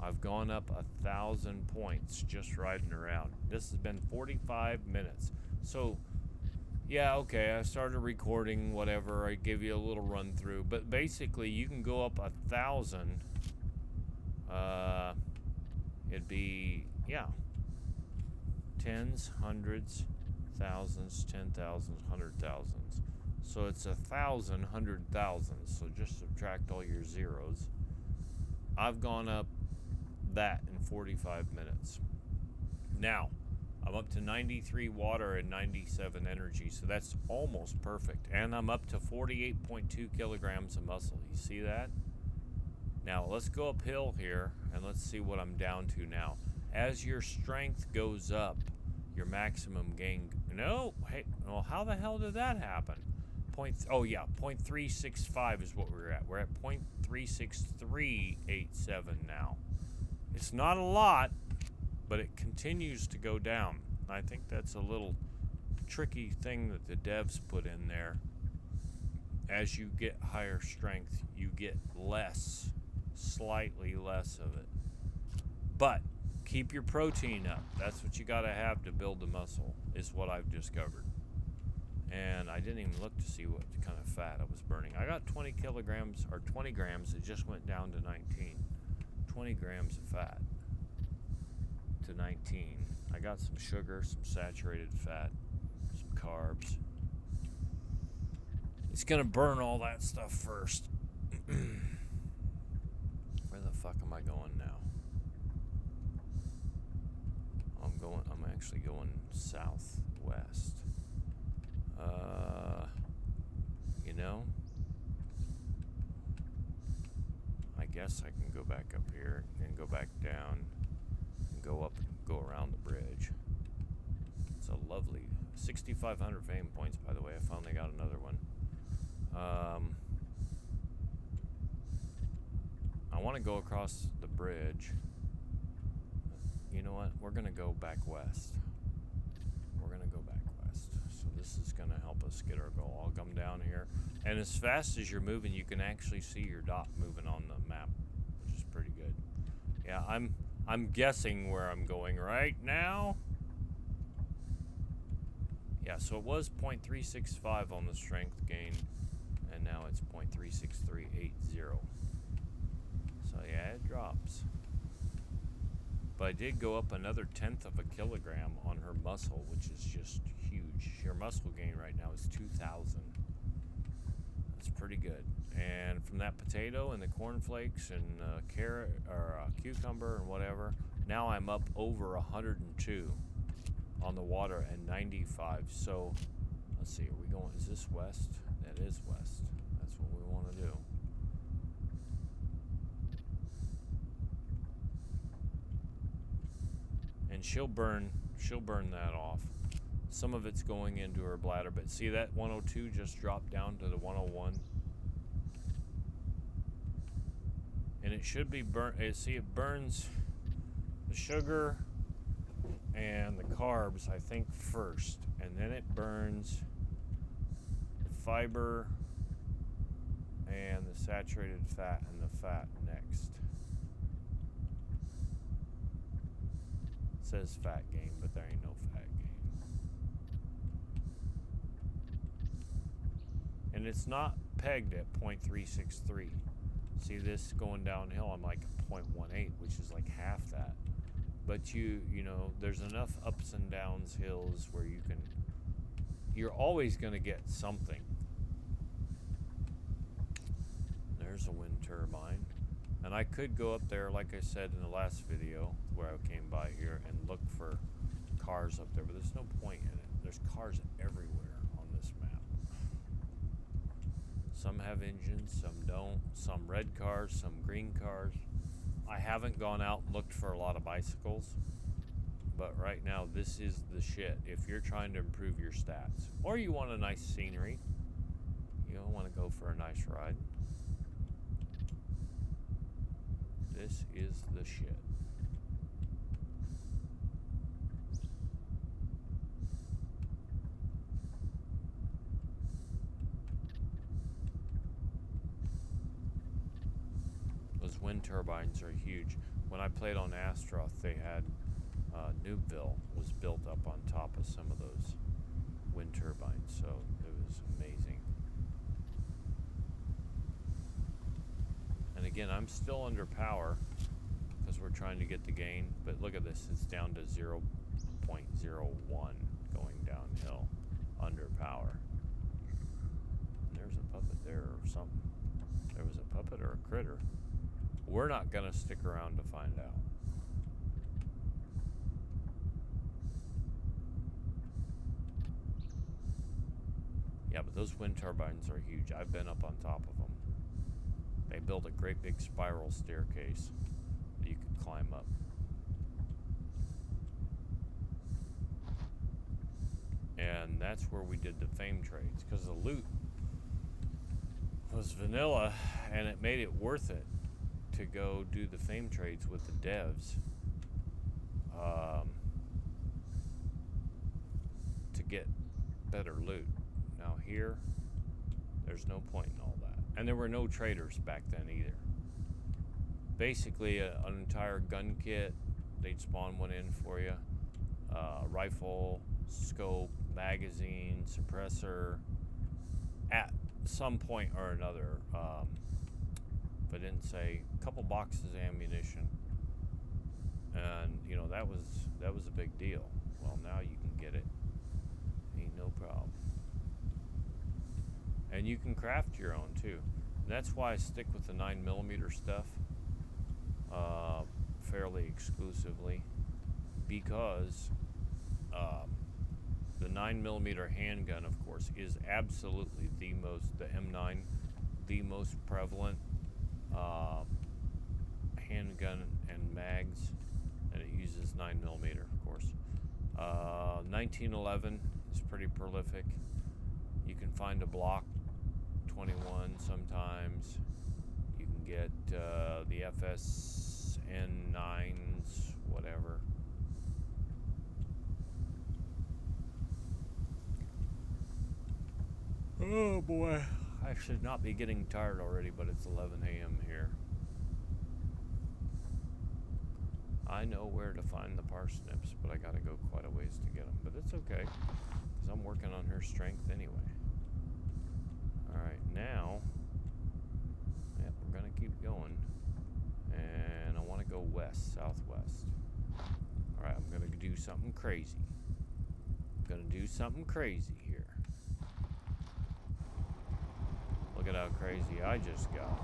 I've gone up 1,000 points just riding around. This has been 45 minutes. So, yeah, okay, I started recording, whatever. I give you a little run through. But basically, you can go up 1,000. It'd be, yeah, tens, hundreds, thousands, 10,000s, 100,000s. So it's 1,000, 100,000s. So just subtract all your zeros. I've gone up that in 45 minutes. Now, I'm up to 93 water and 97 energy, so that's almost perfect. And I'm up to 48.2 kilograms of muscle. You see that? Now, let's go uphill here, and let's see what I'm down to now. As your strength goes up, your maximum gain... No, hey, well, how the hell did that happen? 0.365 is what we're at. We're at 0.36387 now. It's not a lot, but it continues to go down. I think that's a little tricky thing that the devs put in there. As you get higher strength, you get less, slightly less of it. But keep your protein up. That's what you got to have to build the muscle, is what I've discovered. And I didn't even look to see what kind of fat I was burning. I got 20 kilograms, or 20 grams. It just went down to 19. 20 grams of fat to 19. I got some sugar, some saturated fat, some carbs. It's going to burn all that stuff first. Where the fuck am I going now? I'm actually going southwest. You know, I guess I can go back up here and go back down and go up and go around the bridge. It's a lovely 6,500 fame points, by the way. I finally got another one. I want to go across the bridge. You know what? We're going to go back west. We're going to go back west. So this is going to help us get our goal. I'll come down here. And as fast as you're moving, you can actually see your dot moving on the map, which is pretty good. Yeah, I'm guessing where I'm going right now. Yeah, so it was 0.365 on the strength gain, and now it's 0.36380. So yeah, it drops. But I did go up another 1/10 of a kilogram on her muscle, which is just huge. Her muscle gain right now is 2,000. That's pretty good. And from that potato and the cornflakes and carrot or cucumber and whatever, now I'm up over 102 on the water and 95. So let's see, are we going? Is this west? That is west. That's what we want to do. And she'll burn that off. Some of it's going into her bladder, but see that 102 just dropped down to the 101. And it should be burnt. See, it burns the sugar and the carbs, I think, first, and then it burns the fiber and the saturated fat and the fat next. It says fat gain, but there ain't no fat gain. And it's not pegged at 0.363. See this going downhill, I'm like 0.18, which is like half that. But you know, there's enough ups and downs, hills, where you're always going to get something. There's a wind turbine. And I could go up there, like I said in the last video, where I came by here and look for cars up there, but there's no point in it. There's cars everywhere on this map. Some have engines, some don't. Some red cars, some green cars. I haven't gone out and looked for a lot of bicycles, but right now this is the shit if you're trying to improve your stats. Or you want a nice scenery. You don't want to go for a nice ride. This is the shit. Those wind turbines are huge. When I played on Astaroth, they had Noobville was built up on top of some of those wind turbines, so it was amazing. And again, I'm still under power because we're trying to get the gain, but look at this, it's down to 0.3 0.01 going downhill under power. There's a puppet there or something. There was a puppet or a critter. We're not gonna stick around to find out. Yeah, but those wind turbines are huge. I've been up on top of them. They built a great big spiral staircase that you could climb up. And that's where we did the fame trades, because the loot was vanilla and it made it worth it to go do the fame trades with the devs to get better loot. Now here, there's no point in all that. And there were no traders back then either. Basically, an entire gun kit, they'd spawn one in for you. Rifle, scope, magazine, suppressor, at some point or another. If I didn't say, a couple boxes of ammunition. And, you know, that was a big deal. Well, now you can get it. Ain't no problem. And you can craft your own too. And that's why I stick with the 9mm stuff fairly exclusively, because the 9mm handgun, of course, is absolutely the M9, the most prevalent handgun and mags, and it uses 9mm, of course. 1911 is pretty prolific. You can find a block 21 sometimes. You can get the FSN9s, whatever. Oh boy, I should not be getting tired already, but it's 11 a.m. here. I know where to find the parsnips, but I gotta go quite a ways to get them. But it's okay, because I'm working on her strength anyway. Alright, now, yep, we're gonna keep going. And I want to go west, southwest. Alright, I'm gonna do something crazy. I'm gonna do something crazy here. Look at how crazy I just got.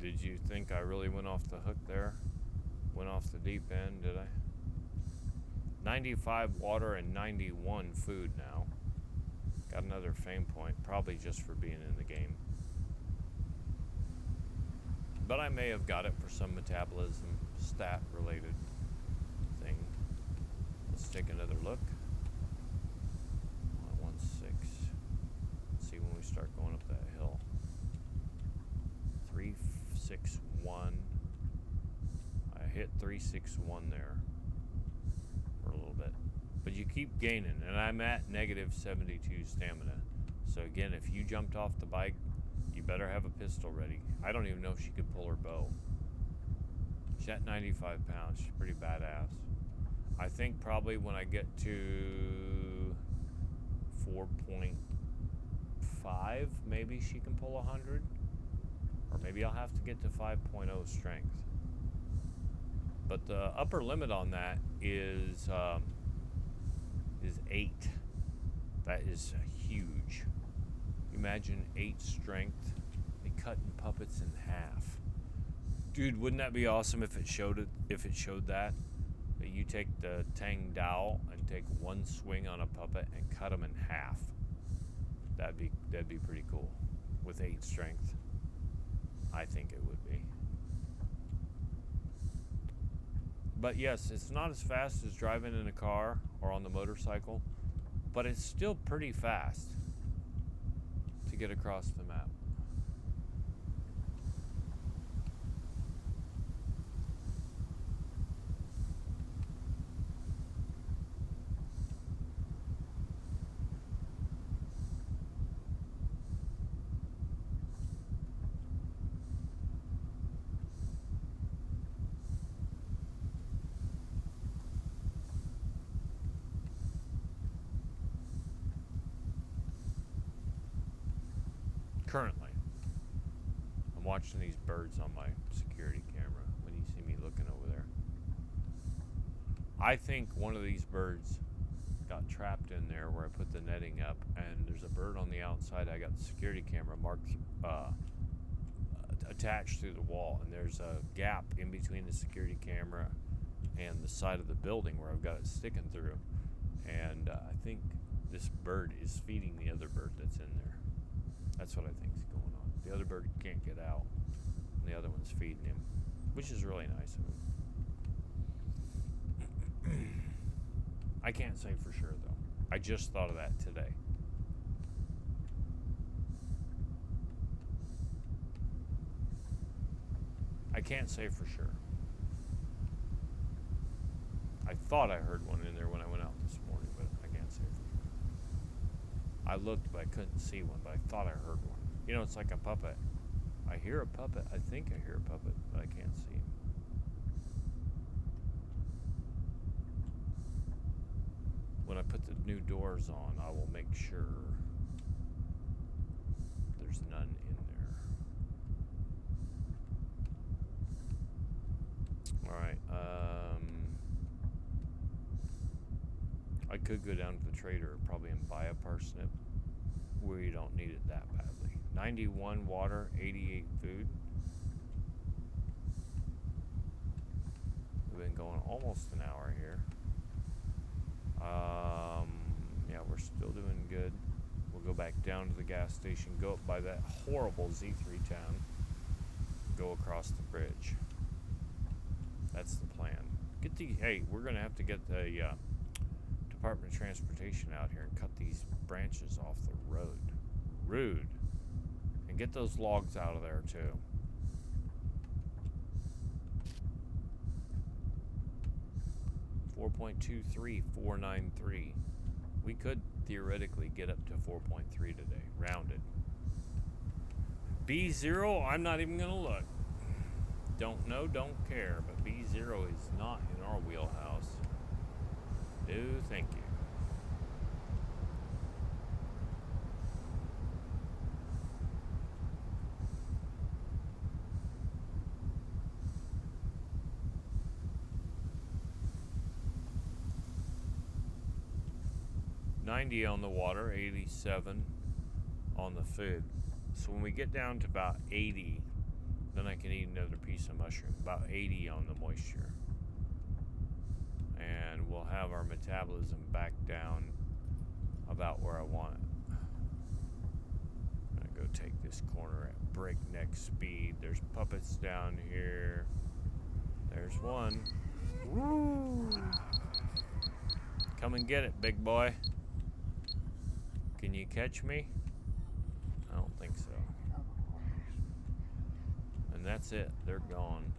Did you think I really went off the hook there? Went off the deep end, did I? 95 water and 91 food now. Got another fame point, probably just for being in the game. But I may have got it for some metabolism stat related thing. Let's take another look. 116. Let's see when we start going up that hill. 361. I hit 361 there for a little bit. But you keep gaining, and I'm at negative 72 stamina. So again, if you jumped off the bike, you better have a pistol ready. I don't even know if she could pull her bow. She's at 95 pounds. She's pretty badass. I think probably when I get to 4.5, maybe she can pull 100. Or maybe I'll have to get to 5.0 strength. But the upper limit on that is 8. That is huge. Imagine 8 strength. Be cutting puppets in half. Dude, wouldn't that be awesome if it showed it? If it showed that you take the Tang Dao and take one swing on a puppet and cut them in half. That'd be pretty cool. With 8 strength, I think it would be. But yes, it's not as fast as driving in a car or on the motorcycle, but it's still pretty fast to get across the map. Currently, I'm watching these birds on my security camera. When I think one of these birds got trapped in there where I put the netting up, and there's a bird on the outside. I got the security camera marked, attached through the wall, and there's a gap in between the security camera and the side of the building where I've got it sticking through. And I think this bird is feeding the other bird that's in there. That's what I think is going on. The other bird can't get out, and the other one's feeding him, which is really nice of him. I can't say for sure, though. I just thought of that today. I can't say for sure. I thought I heard one in there when I went out this morning, but I can't say for sure. I looked, but I couldn't see one, but I thought I heard one. You know, it's like a puppet. I hear a puppet. I think I hear a puppet, but I can't see him. When I put the new doors on, I will make sure there's none in there. All right. I could go down to the trader probably and buy a parsnip. We don't need it that badly. 91 water, 88 food. We've been going almost an hour here. Yeah, we're still doing good. We'll go back down to the gas station, go up by that horrible Z3 town, go across the bridge. That's the plan. Hey, we're gonna have to get the Department of Transportation out here and cut these branches off the road. Rude. And get those logs out of there too. .23493. We could theoretically get up to 4.3 today, rounded. B0, I'm not even gonna look. Don't know, don't care, but B0 is not in our wheelhouse. No, thank you. $90 on the water, 87 on the food. So when we get down to about 80, then I can eat another piece of mushroom. About 80 on the moisture. And we'll have our metabolism back down about where I want it. I'm gonna go take this corner at breakneck speed. There's puppets down here. There's one. Woo! Come and get it, big boy. Can you catch me? I don't think so. And that's it. They're gone.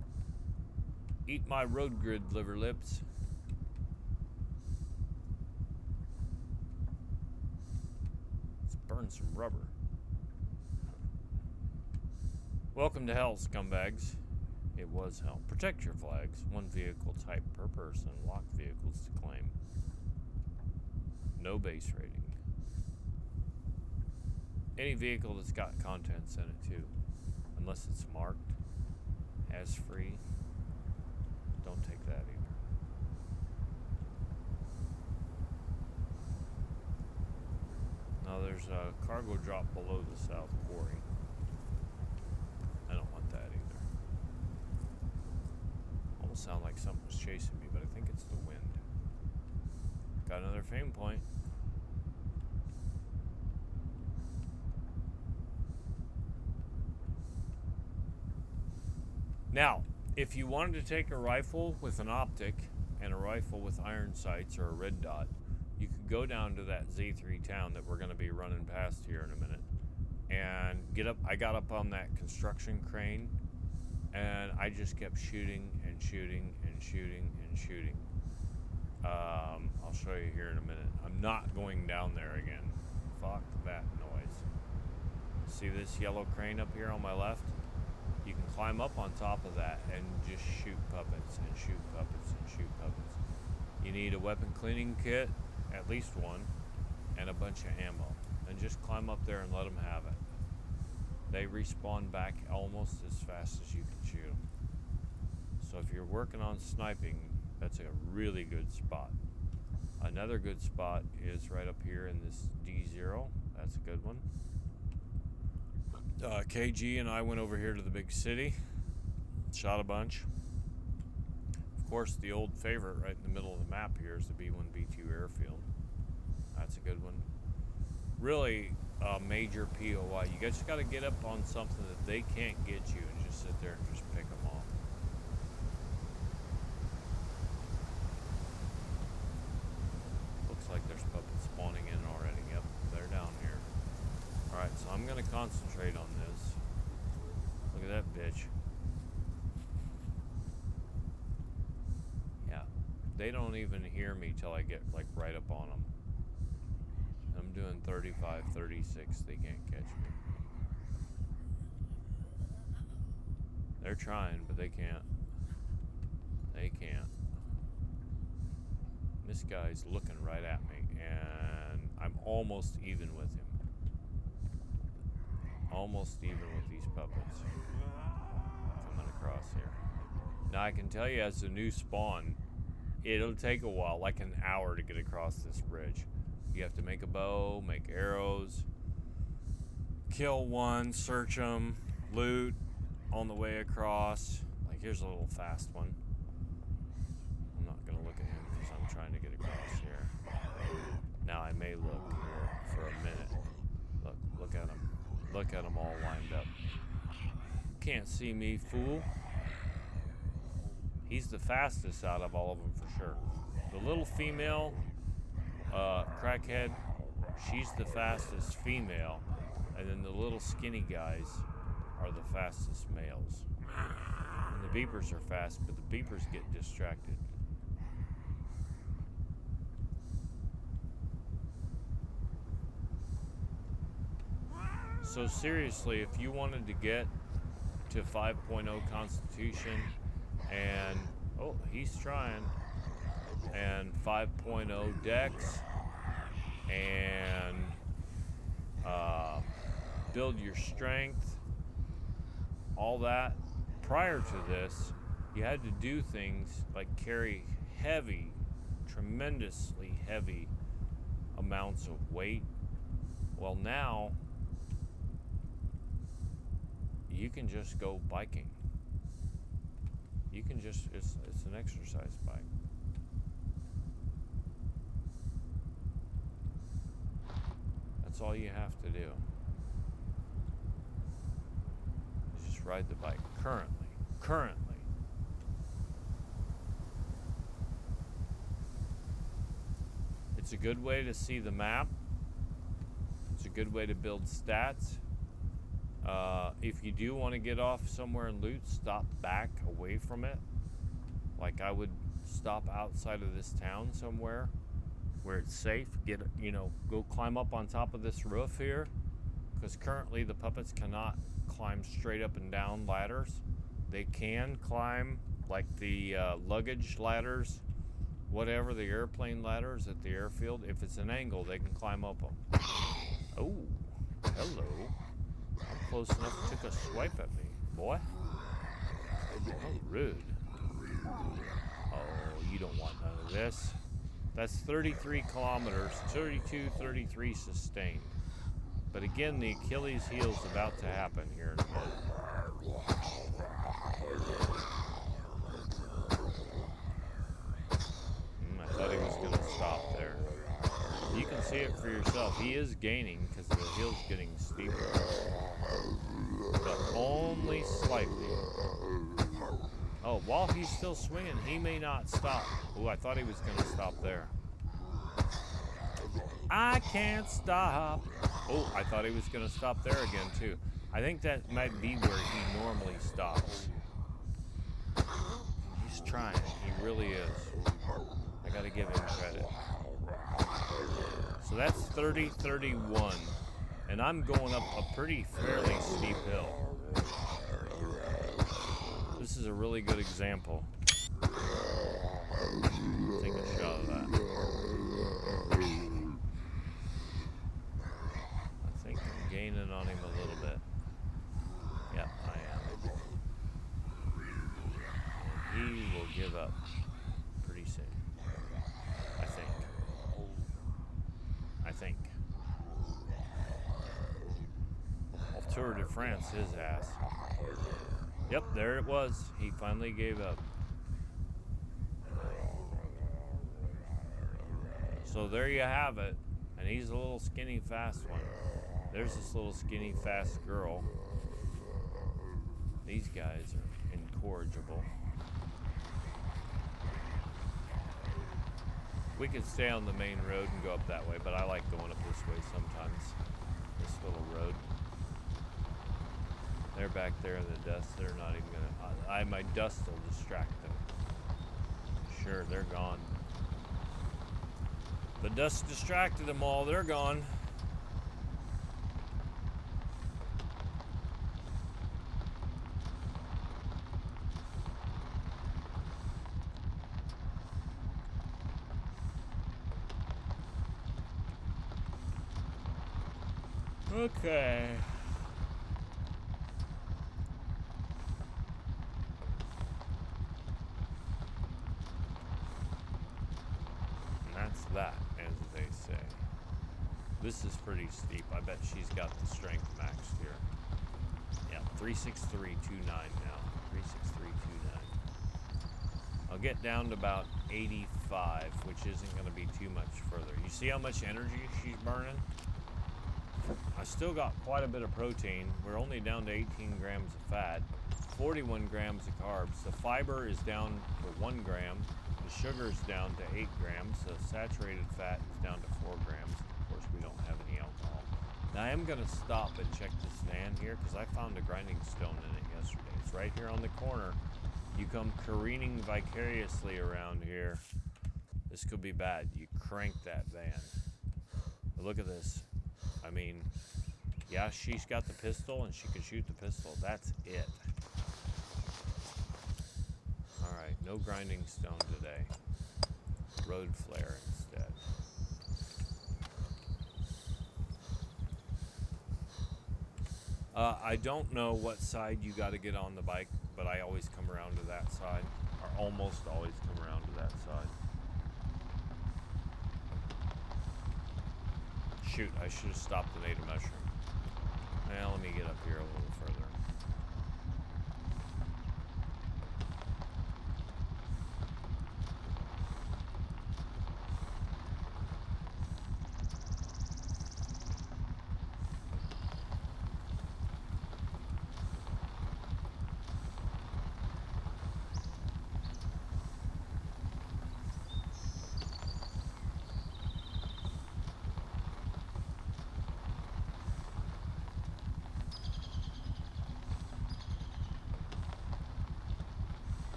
Eat my road grid, liver lips. Let's burn some rubber. Welcome to hell, scumbags. It was hell. Protect your flags. One vehicle type per person. Locked vehicles to claim. No base rating. Any vehicle that's got contents in it too, unless it's marked as free, don't take that either. Now there's a cargo drop below the South Quarry. I don't want that either. Almost sound like something was chasing me, but I think it's the wind. Got another fame point. Now, if you wanted to take a rifle with an optic and a rifle with iron sights or a red dot, you could go down to that Z3 town that we're going to be running past here in a minute and get up. I got up on that construction crane and I just kept shooting and shooting and shooting and shooting. I'll show you here in a minute. I'm not going down there again. Fuck that noise. See this yellow crane up here on my left? You can climb up on top of that and just shoot puppets and shoot puppets and shoot puppets. You need a weapon cleaning kit, at least one, and a bunch of ammo. And just climb up there and let them have it. They respawn back almost as fast as you can shoot them. So if you're working on sniping, That's a really good spot. Another good spot is right up here in this D0. That's a good one. KG and I went over here to the big city, shot a bunch. Of course, the old favorite right in the middle of the map here is the B1, B2 airfield. That's a good one. Really a major POI. You just got to get up on something that they can't get you and just sit there and just pick them off. Looks like there's puppets spawning in already. Yep, they're down here. Alright, so I'm going to concentrate on this. Look at that bitch. Yeah, they don't even hear me till I get like right up on them. I'm doing 35, 36. They can't catch me. They're trying, but they can't. They can't. This guy's looking right at me, and I'm almost even with him. Almost even with these puppets. Coming across here. Now I can tell you, as a new spawn, it'll take a while, like an hour to get across this bridge. You have to make a bow, make arrows, kill one, search them, loot on the way across. Like, here's a little fast one. I'm not going to look at him because I'm trying to get across here. Now I may look here for a minute. Look at him. Look at them all lined up. Can't see me, fool. He's the fastest out of all of them for sure. The little female crackhead, she's the fastest female, and then the little skinny guys are the fastest males. And the beepers are fast, but the beepers get distracted. So seriously, if you wanted to get to 5.0 Constitution and, oh, he's trying, and 5.0 Dex, and build your strength, all that. Prior to this, you had to do things like carry heavy, tremendously heavy amounts of weight. Well, now you can just go biking. You can just, it's an exercise bike. That's all you have to do. Is just ride the bike. Currently. It's a good way to see the map. It's a good way to build stats. If you do want to get off somewhere and loot, stop back away from it. Like, I would stop outside of this town somewhere where it's safe. Go climb up on top of this roof here, because currently the puppets cannot climb straight up and down ladders. They can climb like the luggage ladders, whatever, the airplane ladders at the airfield. If it's an angle, they can climb up them. Oh, hello. I'm close enough, took a swipe at me, boy. Oh, rude. Oh, you don't want none of this. That's 33 kilometers, 32, 33 sustained. But again, the Achilles heel's about to happen here in a minute. I thought he was going to stop there. You can see it for yourself. He is gaining because the hill's getting steeper. But only slightly. Oh, while he's still swinging, he may not stop. Oh, I thought he was going to stop there. I can't stop. Oh, I thought he was going to stop there again, too. I think that might be where he normally stops. He's trying. He really is. I got to give him credit. So that's 30-31. And I'm going up a pretty fairly steep hill. This is a really good example. Take a shot of that. I think I'm gaining on him a little bit. Yeah, I am. And he will give up pretty Tour de France his ass. Yep, there it was. He finally gave up. So there you have it. And he's a little skinny, fast one. There's this little skinny, fast girl. These guys are incorrigible. We could stay on the main road and go up that way, but I like going up this way sometimes. This little road. They're back there in the dust. They're not even gonna... my dust will distract them. Sure, they're gone. The dust distracted them all. They're gone. Okay. And that's that, as they say. This is pretty steep. I bet she's got the strength maxed here. Yeah, 36329 now. 36329. I'll get down to about 85, which isn't going to be too much further. You see how much energy she's burning? I still got quite a bit of protein. We're only down to 18 grams of fat, 41 grams of carbs. The fiber is down to 1 gram. The sugar is down to 8 grams. The saturated fat is down to 4 grams. Of course, we don't have any alcohol. Now, I am going to stop and check this van here because I found a grinding stone in it yesterday. It's right here on the corner. You come careening vicariously around here. This could be bad. You crank that van. But look at this. I mean, yeah, she's got the pistol and she can shoot the pistol. That's it. All right, no grinding stone today. Road flare instead. I don't know what side you got to get on the bike, but I always come around to that side, or almost always come around to that side. Shoot, I should have stopped the native mushroom. Now let me get up here a little further.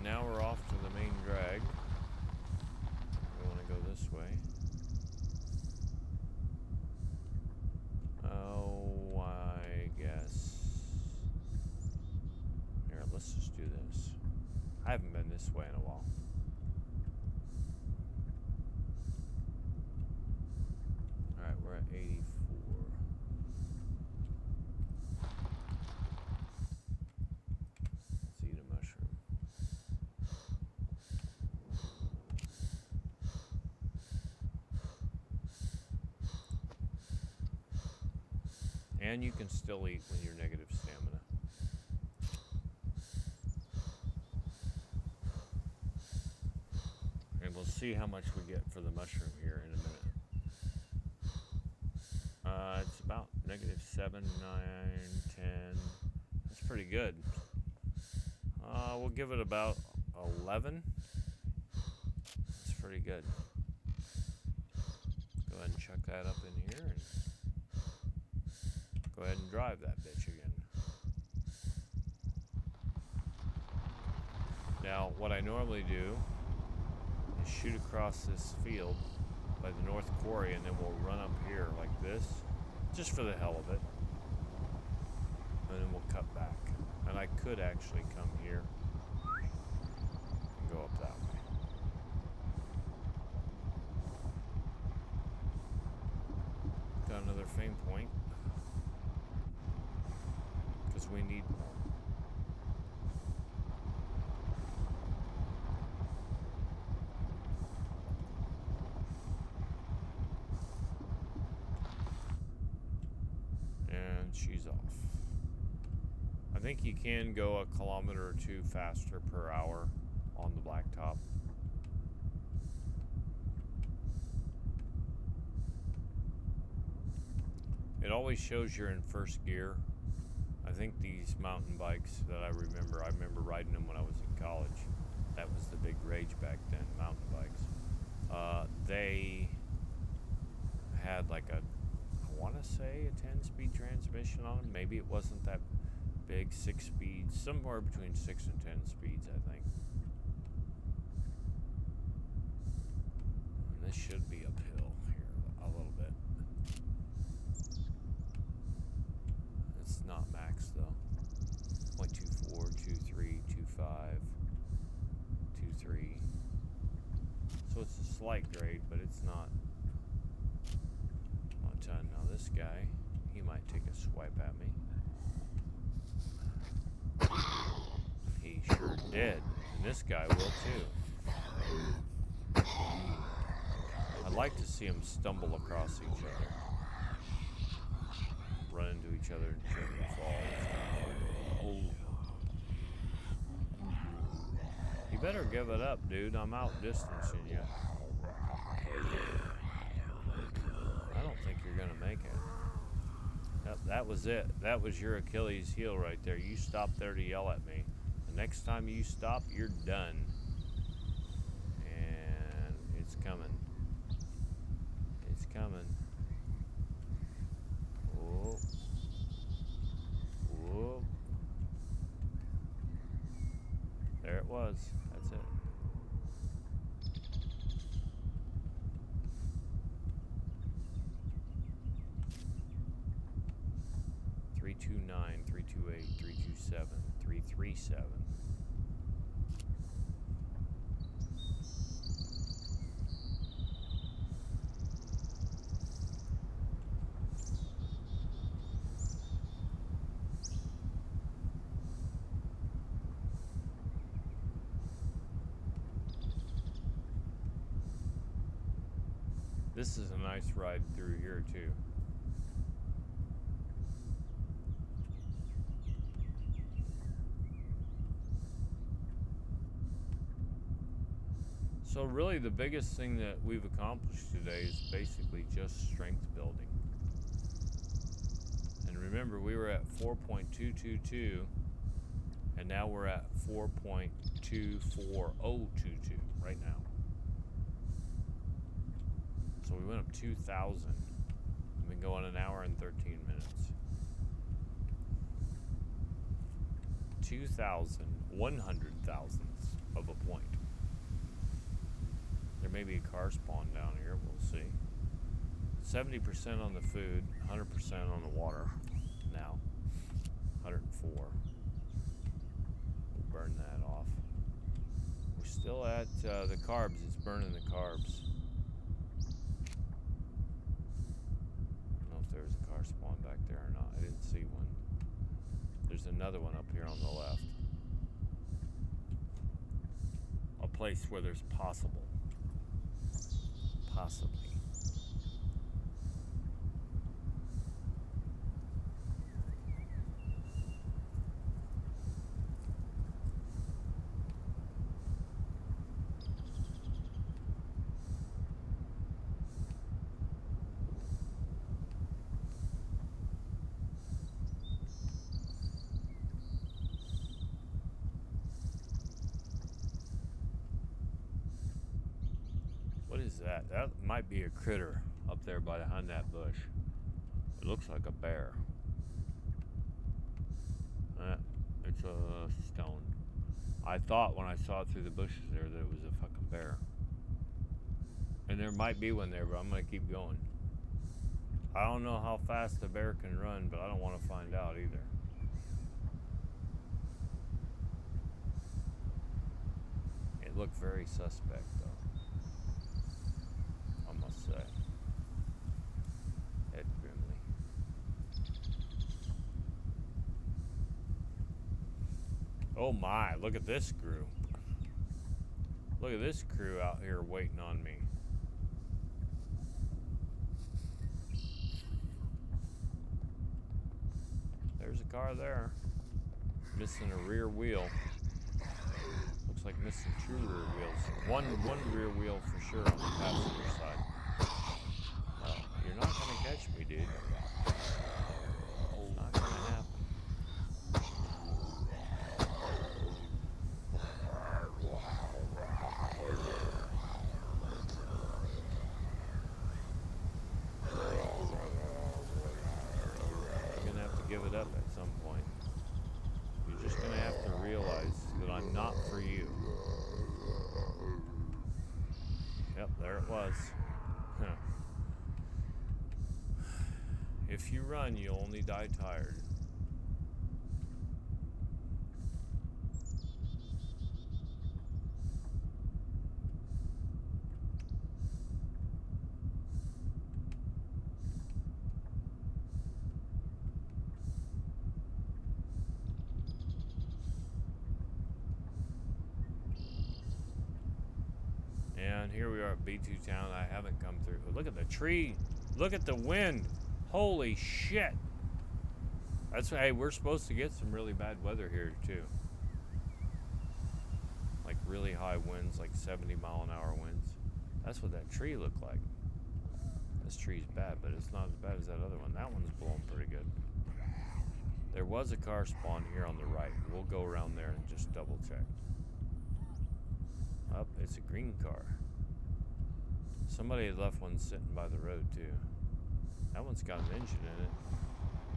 Now we're off to the main drag. We want to go this way. Oh, I guess. Here, let's just do this. I haven't been this way in a while. Alright, we're at 84. And you can still eat when you're negative stamina. And we'll see how much we get for the mushroom here in a minute. It's about negative 7, 9, 10. That's pretty good. We'll give it about 11. That's pretty good. Go ahead and chuck that up in here. And go ahead and drive that bitch again. Now, what I normally do is shoot across this field by the North Quarry, and then we'll run up here like this, just for the hell of it. And then we'll cut back. And I could actually come here and go up that way. Got another fame point. Because we need more. And she's off. I think you can go a kilometer or two faster per hour on the blacktop. It always shows you're in first gear. I think these mountain bikes that I remember riding them when I was in college. That was the big rage back then, mountain bikes. They had like I want to say a 10-speed transmission on them. Maybe it wasn't that big, 6 speeds, somewhere between 6 and 10 speeds, I think. And this should be uphill here a little bit. It's not max though. 0.24, 23, 25, 23. So it's a slight grade, but it's not a ton. Now this guy, he might take a swipe at me. He sure did. And this guy will too. I'd like to see them stumble across each other. Run into each other and trip and fall. Oh. You better give it up, dude. I'm outdistancing you. I don't think you're gonna make it. Yep, that was it. That was your Achilles heel right there. You stopped there to yell at me. The next time you stop, you're done. And it's coming. It's coming. Whoa. Whoa. There it was. That's it. Three, 329, 328, 327, 337. This is a nice ride through here too. So really the biggest thing that we've accomplished today is basically just strength building. And remember, we were at 4.222 and now we're at 4.24022 right now. So we went up 2,000. We've been going an hour and 13 minutes. 2,000, 100,000ths of a point. There may be a car spawn down here, we'll see. 70% on the food, 100% on the water now. 104. We'll burn that off. We're still at the carbs, it's burning the carbs. I don't know if there's a car spawn back there or not. I didn't see one. There's another one up here on the left. A place where there's possibly. What is that? That might be a critter up there behind that bush. It looks like a bear. It's a stone. I thought when I saw it through the bushes there that it was a fucking bear. And there might be one there, but I'm gonna keep going. I don't know how fast the bear can run, but I don't want to find out either. It looked very suspect though. Say. Ed Grimley. Oh my, look at this crew. Look at this crew out here waiting on me. car there. Missing a rear wheel. Looks like missing two rear wheels. One rear wheel for sure on the passenger side. Well, you're not gonna catch me, dude. It's not gonna happen. You're gonna have to give it up at some point. You're just gonna have to realize that I'm not for you. Yep, there it was. Huh. If you run, you'll only die tired. And here we are at B2 Town. I haven't come through. Look at the tree. Look at the wind. Holy shit. That's hey, we're supposed to get some really bad weather here too. Like really high winds, like 70-mile-an-hour winds. That's what that tree looked like. This tree's bad, but it's not as bad as that other one. That one's blowing pretty good. There was a car spawn here on the right. We'll go around there and just double check. Oh, it's a green car. Somebody had left one sitting by the road too. That one's got an engine in it.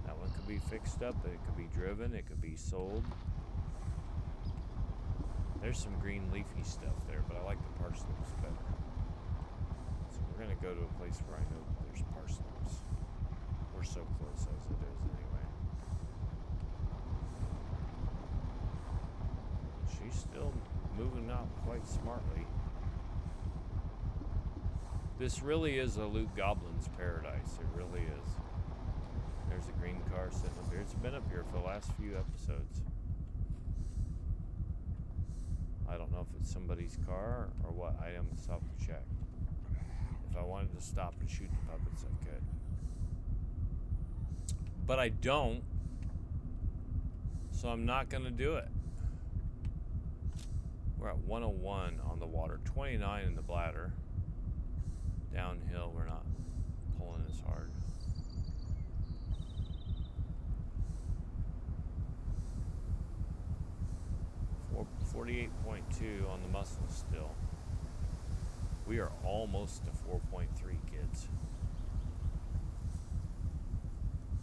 That one could be fixed up, it could be driven, it could be sold. There's some green leafy stuff there, but I like the parsnips better. So we're gonna go to a place where I know there's parsnips. We're so close as it is anyway. She's still moving out quite smartly. This really is a loot goblin's paradise. It really is. There's a green car sitting up here. It's been up here for the last few episodes. I don't know if it's somebody's car or what. I haven't stopped to check. If I wanted to stop and shoot the puppets, I could. But I don't. So I'm not going to do it. We're at 101 on the water, 29 in the bladder. Downhill, we're not pulling as hard. For 48.2 on the muscle still. We are almost to 4.3, kids.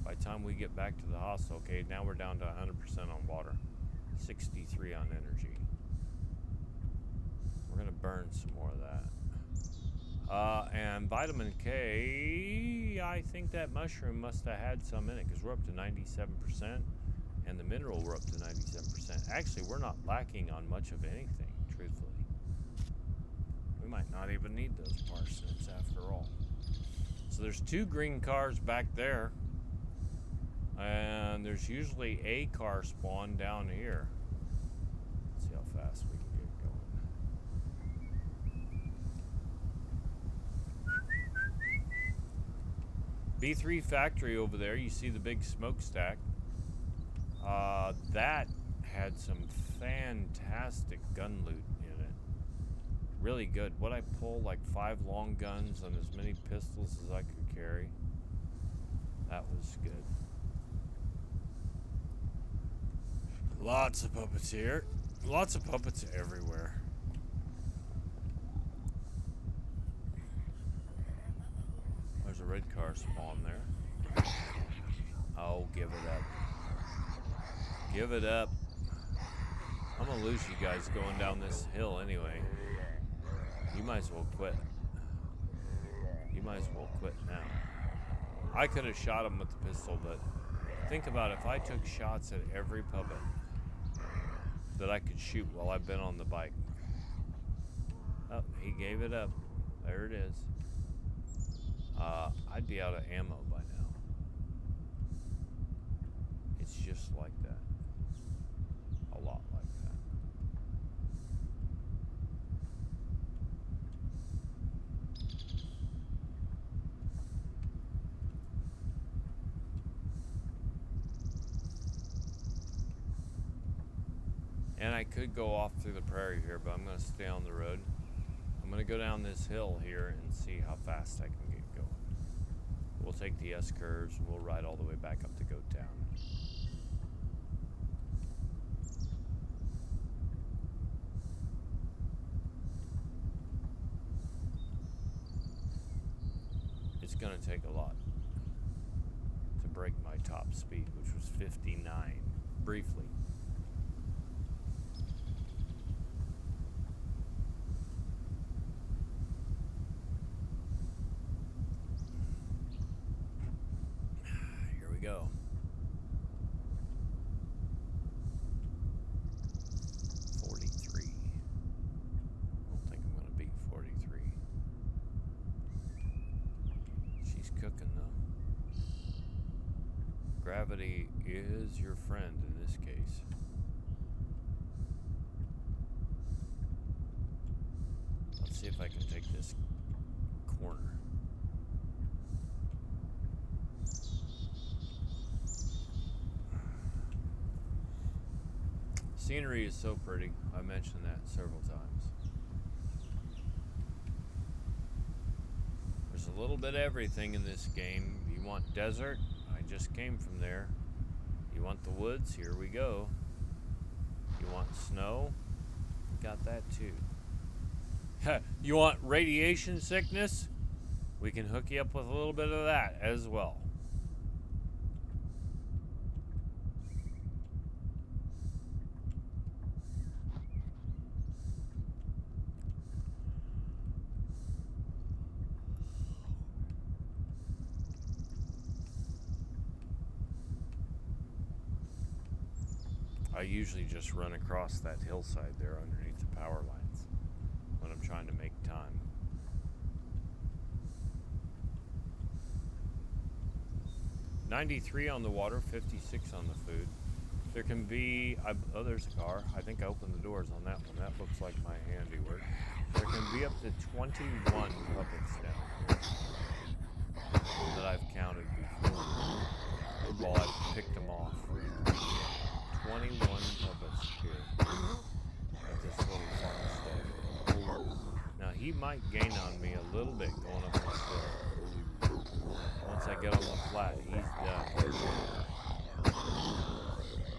By the time we get back to the hostel, okay, now we're down to 100% on water, 63 on energy. We're gonna burn some more of that. And vitamin K, I think that mushroom must have had some in it because we're up to 97%, and the mineral we're up to 97%. Actually, we're not lacking on much of anything, truthfully. We might not even need those parsnips after all. So there's two green cars back there, and there's usually a car spawn down here. Let's see how fast we can get going. B3 factory over there, you see the big smokestack. That had some fantastic gun loot in it. Really good. What I pulled, like 5 long guns and as many pistols as I could carry. That was good. Lots of puppets here. Lots of puppets everywhere. There's a red car spawn there. Oh, give it up. Give it up. I'm gonna lose you guys going down this hill anyway. You might as well quit. You might as well quit now. I could have shot him with the pistol, but think about it. If I took shots at every puppet that I could shoot while I've been on the bike. Oh, he gave it up. There it is. I'd be out of ammo by now. It's just like that. A lot like that. And I could go off through the prairie here, but I'm going to stay on the road. I'm going to go down this hill here and see how fast I can get going. We'll take the S curves and we'll ride all the way back up to Goat Town. It's going to take a lot to break my top speed, which was 59, briefly. Here we go. 43. I don't think I'm going to beat 43. She's cooking though. Gravity is your friend in this case. Let's see if I can take this corner. Scenery is so pretty. I mentioned that several times. There's a little bit of everything in this game. You want desert? I just came from there. You want the woods? Here we go. You want snow? Got that too. You want radiation sickness? We can hook you up with a little bit of that as well. I usually just run across that hillside there underneath the power lines when I'm trying to make time. $93 on the water, $56 on the food. There can be, oh, there's a car. I think I opened the doors on that one. That looks like my handiwork. There can be up to 21 puppets down here that I've counted before. Well, I've picked them off. 21 puppets here at this little farmstead. Now he might gain on me a little bit going up this hill. Once I get on the flat, he's done.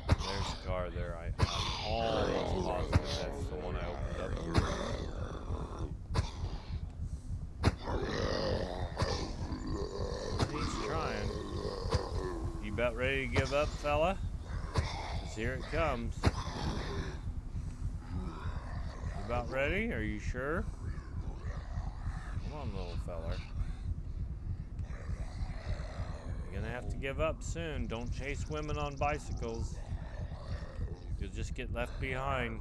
There's a car there. I'm almost positive that's the one I opened up. He's trying. You about ready to give up, fella? Here it comes. You about ready? Are you sure? Come on, little feller. You're gonna have to give up soon. Don't chase women on bicycles. You'll just get left behind.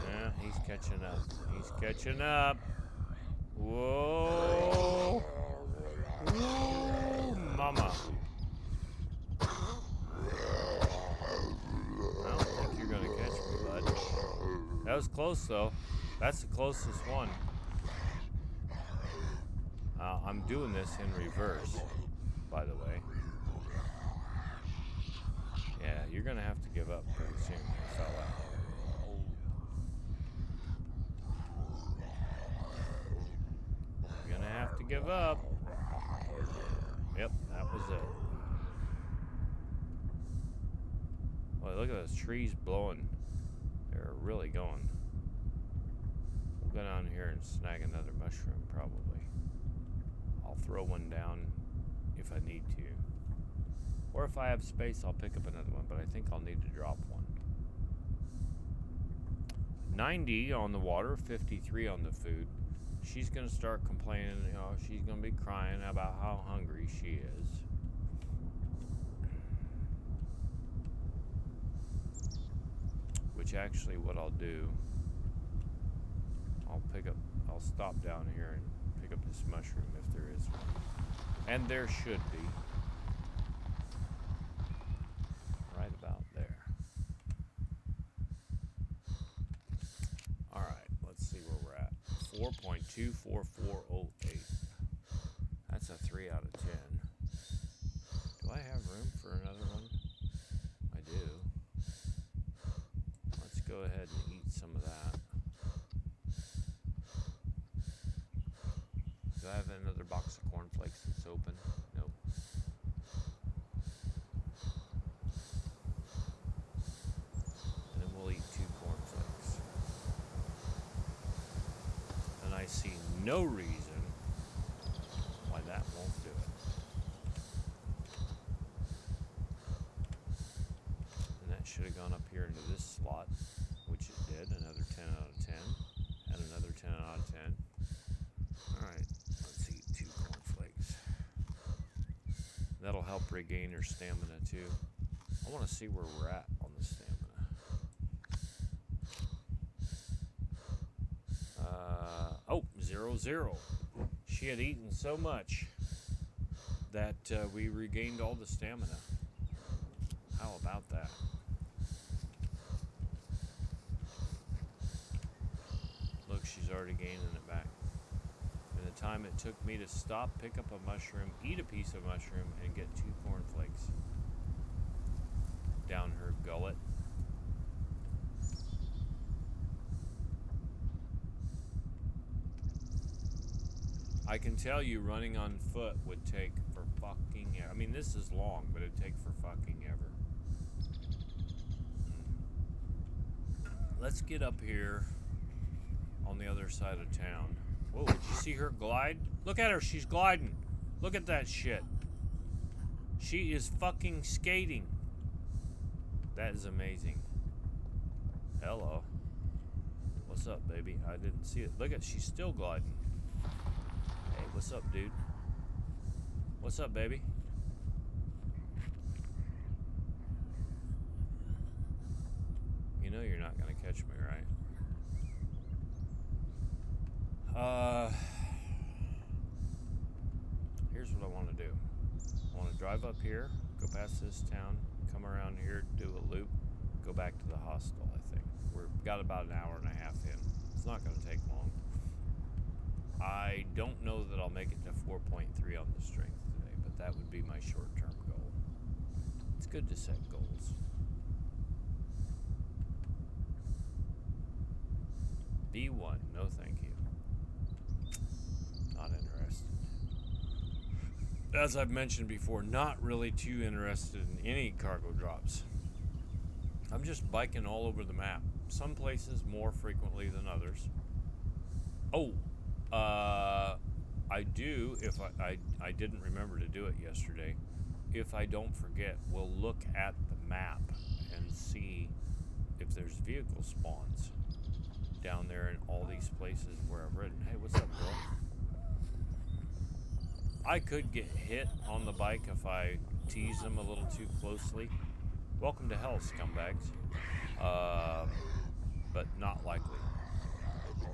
Yeah, he's catching up. He's catching up. Whoa. Whoa, mama. That was close though. That's the closest one. I'm doing this in reverse, by the way. Yeah, you're gonna have to give up pretty soon, fella. You're gonna have to give up. Yep, that was it. Boy, look at those trees blowing. They're really going. We'll go down here and snag another mushroom, probably. I'll throw one down if I need to. Or if I have space, I'll pick up another one, but I think I'll need to drop one. 90 on the water, 53 on the food. She's going to start complaining, you know, she's going to be crying about how hungry she is. Which actually what I'll do, I'll stop down here and pick up this mushroom if there is one. And there should be. Right about there. Alright, let's see where we're at. 4.24408. That's a 3 out of 10. Do I have room for another one? I do. go ahead and eat some of that. Do I have another box of cornflakes that's open? Nope. And then we'll eat 2 cornflakes. And I see no reason why that won't do it. And that should have gone up here into this slot, which it did. Another 10 out of 10. And another 10 out of 10. Alright, let's eat 2 cornflakes. That'll help regain her stamina too. I want to see where we're at on the stamina. 0-0. She had eaten so much that we regained all the stamina. How about that? Look, she's already gaining it back. And the time it took me to stop, pick up a mushroom, eat a piece of mushroom, and get 2 cornflakes down her gullet. I can tell you running on foot would take for fucking ever. I mean, this is long, but it'd take for fucking ever. Let's get up here on the other side of town. Whoa, did you see her glide? Look at her, she's gliding. Look at that shit. She is fucking skating. That is amazing. Hello. What's up, baby? I didn't see it. Look at, she's still gliding. Hey, what's up, dude? What's up, baby? You know you're not gonna catch me, right? Here's what I want to do. I want to drive up here, go past this town, come around here, do a loop, go back to the hostel, I think. We've got about an hour and a half in. It's not going to take long. I don't know that I'll make it to 4.3 on the strength today, but that would be my short-term goal. It's good to set goals. B1, no thank you. Not interested. As I've mentioned before, not really too interested in any cargo drops. I'm just biking all over the map. Some places more frequently than others. Oh, I do, if I didn't remember to do it yesterday. If I don't forget, we'll look at the map and see if there's vehicle spawns down there in all these places where I've ridden. Hey, what's up, girl? I could get hit on the bike if I tease them a little too closely. Welcome to hell, scumbags. But not likely.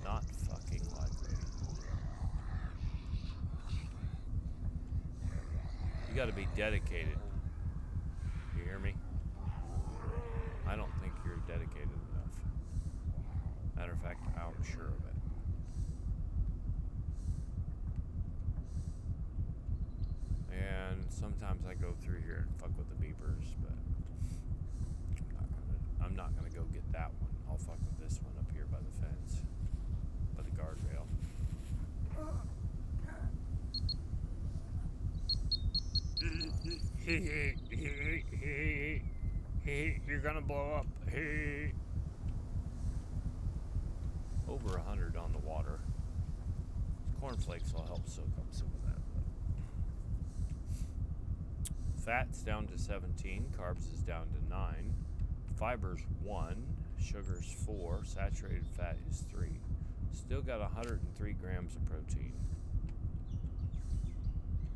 Not fucking likely. You gotta be dedicated. You hear me? I don't think you're dedicated enough. Matter of fact, I'm sure of it. And sometimes I go through here and fuck with the beepers, but I'm not gonna go get that one. I'll fuck with this one up here by the fence, by the guardrail. You're gonna blow up. Over 100 on the water. Cornflakes will help soak up some of that. Fat's down to 17, carbs is down to 9, fiber's 1, sugar's 4, saturated fat is 3. Still got 103 grams of protein.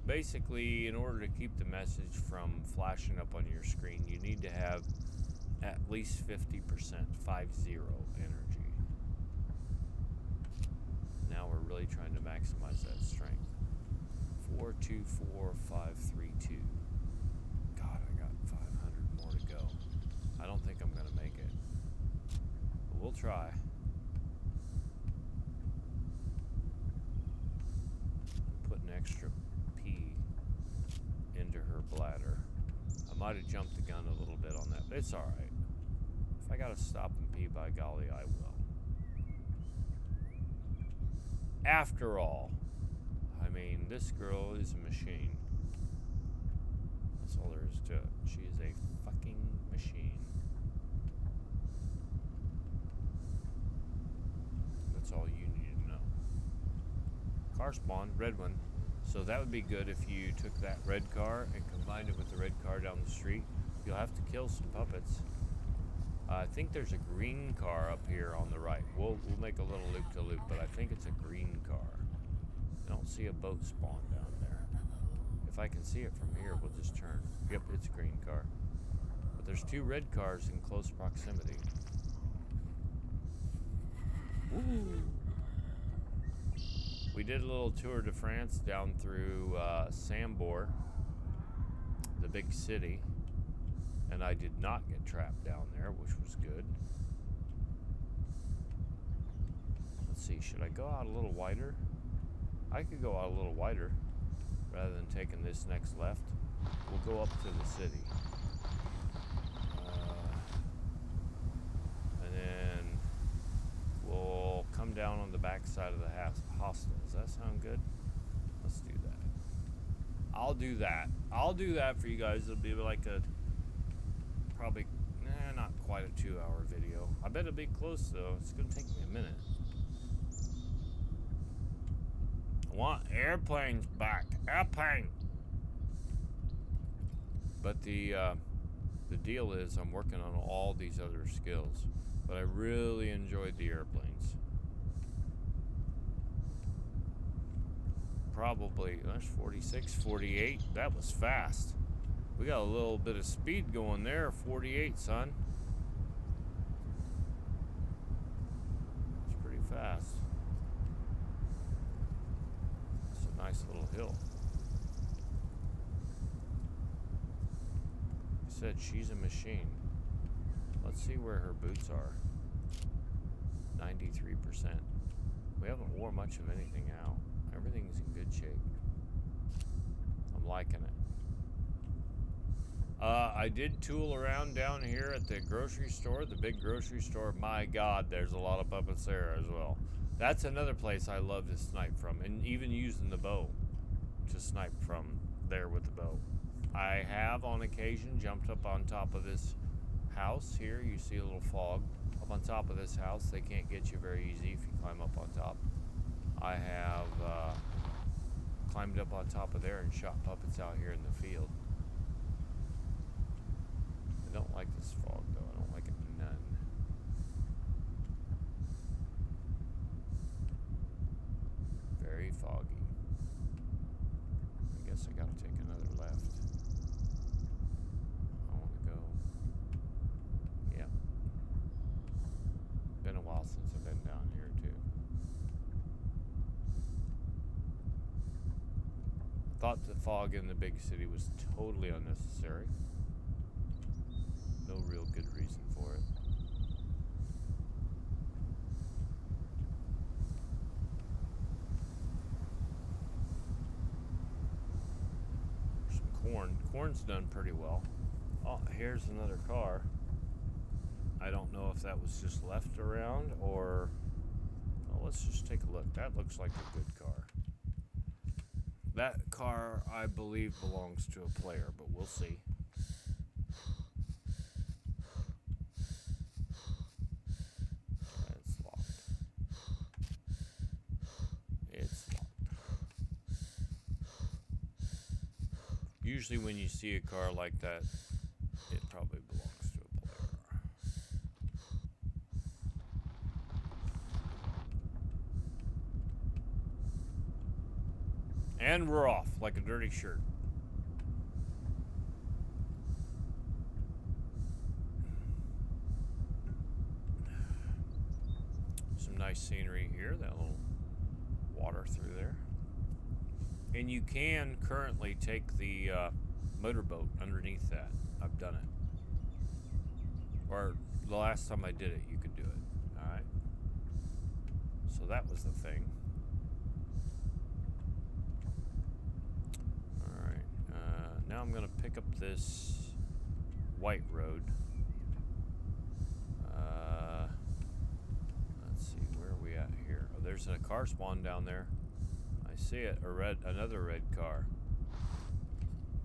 Basically, in order to keep the message from flashing up on your screen, you need to have at least 50%, 50 energy. Now we're really trying to maximize that strength. 4, 2, 4, 5, 3, 2. God, I got 500 more to go. I don't think I'm gonna make it, but we'll try. Put an extra P into her bladder. I might have jumped the gun a little bit on that, but it's all right. If I I gotta stop and pee, by golly, I will. After all, I mean, this girl is a machine. That's all there is to it. She is a fucking machine. That's all you need to know. Car spawn, red one. So that would be good if you took that red car and combined it with the red car down the street. You'll have to kill some puppets. I think there's a green car up here on the right. We'll make a little loop-to-loop, but I think it's a green car. I don't see a boat spawn down there. If I can see it from here, we'll just turn. Yep, it's a green car. But there's two red cars in close proximity. Woo! We did a little Tour de France down through Sambor, the big city. And I did not get trapped down there, which was good. Let's see, should I go out a little wider? I could go out a little wider rather than taking this next left. We'll go up to the city. And then we'll come down on the back side of the hostel. Does that sound good? Let's do that. I'll do that. I'll do that for you guys. It'll be like a probably, not quite a 2-hour video. I bet it'll be close though. It's gonna take me a minute. I want airplanes back. Airplane. But the deal is I'm working on all these other skills. But I really enjoyed the airplanes. Probably, that's 46, 48. That was fast. We got a little bit of speed going there. 48, son. It's pretty fast. It's a nice little hill. I said she's a machine. Let's see where her boots are. 93%. We haven't wore much of anything out. Everything's in good shape. I'm liking it. I did tool around down here at the grocery store, the big grocery store. My God, there's a lot of puppets there as well. That's another place I love to snipe from, and even using the bow to snipe from there with the bow. I have on occasion jumped up on top of this house here. You see a little fog up on top of this house. They can't get you very easy if you climb up on top. I have climbed up on top of there and shot puppets out here in the field. I don't like this fog though. I don't like it none. Very foggy. I guess I gotta take another left. I want to go. Yeah. Been a while since I've been down here too. Thought the fog in the big city was totally unnecessary. No real good reason for it. Some corn. Corn's done pretty well. Oh, here's another car. I don't know if that was just left around or... Well, let's just take a look. That looks like a good car. That car, I believe, belongs to a player, but we'll see. It's locked. It's locked. Usually when you see a car like that, it probably belongs to a player. And we're off like a dirty shirt. Some nice scenery here, that little water through there. And you can currently take the motorboat underneath that. I've done it. Or the last time I did it, you could do it. Alright. So that was the thing. Now I'm going to pick up this white road. there's a car spawn down there. I see it. Another red car.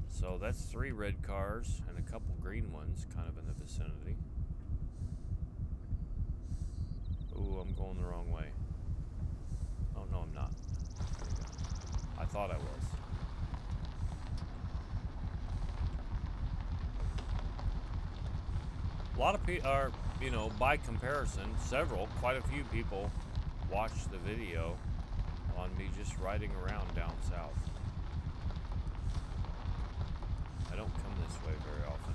So that's 3 red cars and a couple green ones kind of in the vicinity. Ooh, I'm going the wrong way. Oh, no, I'm not. There we go. I thought I was. A lot of people are, you know, by comparison, quite a few people watch the video on me just riding around down south. I don't come this way very often.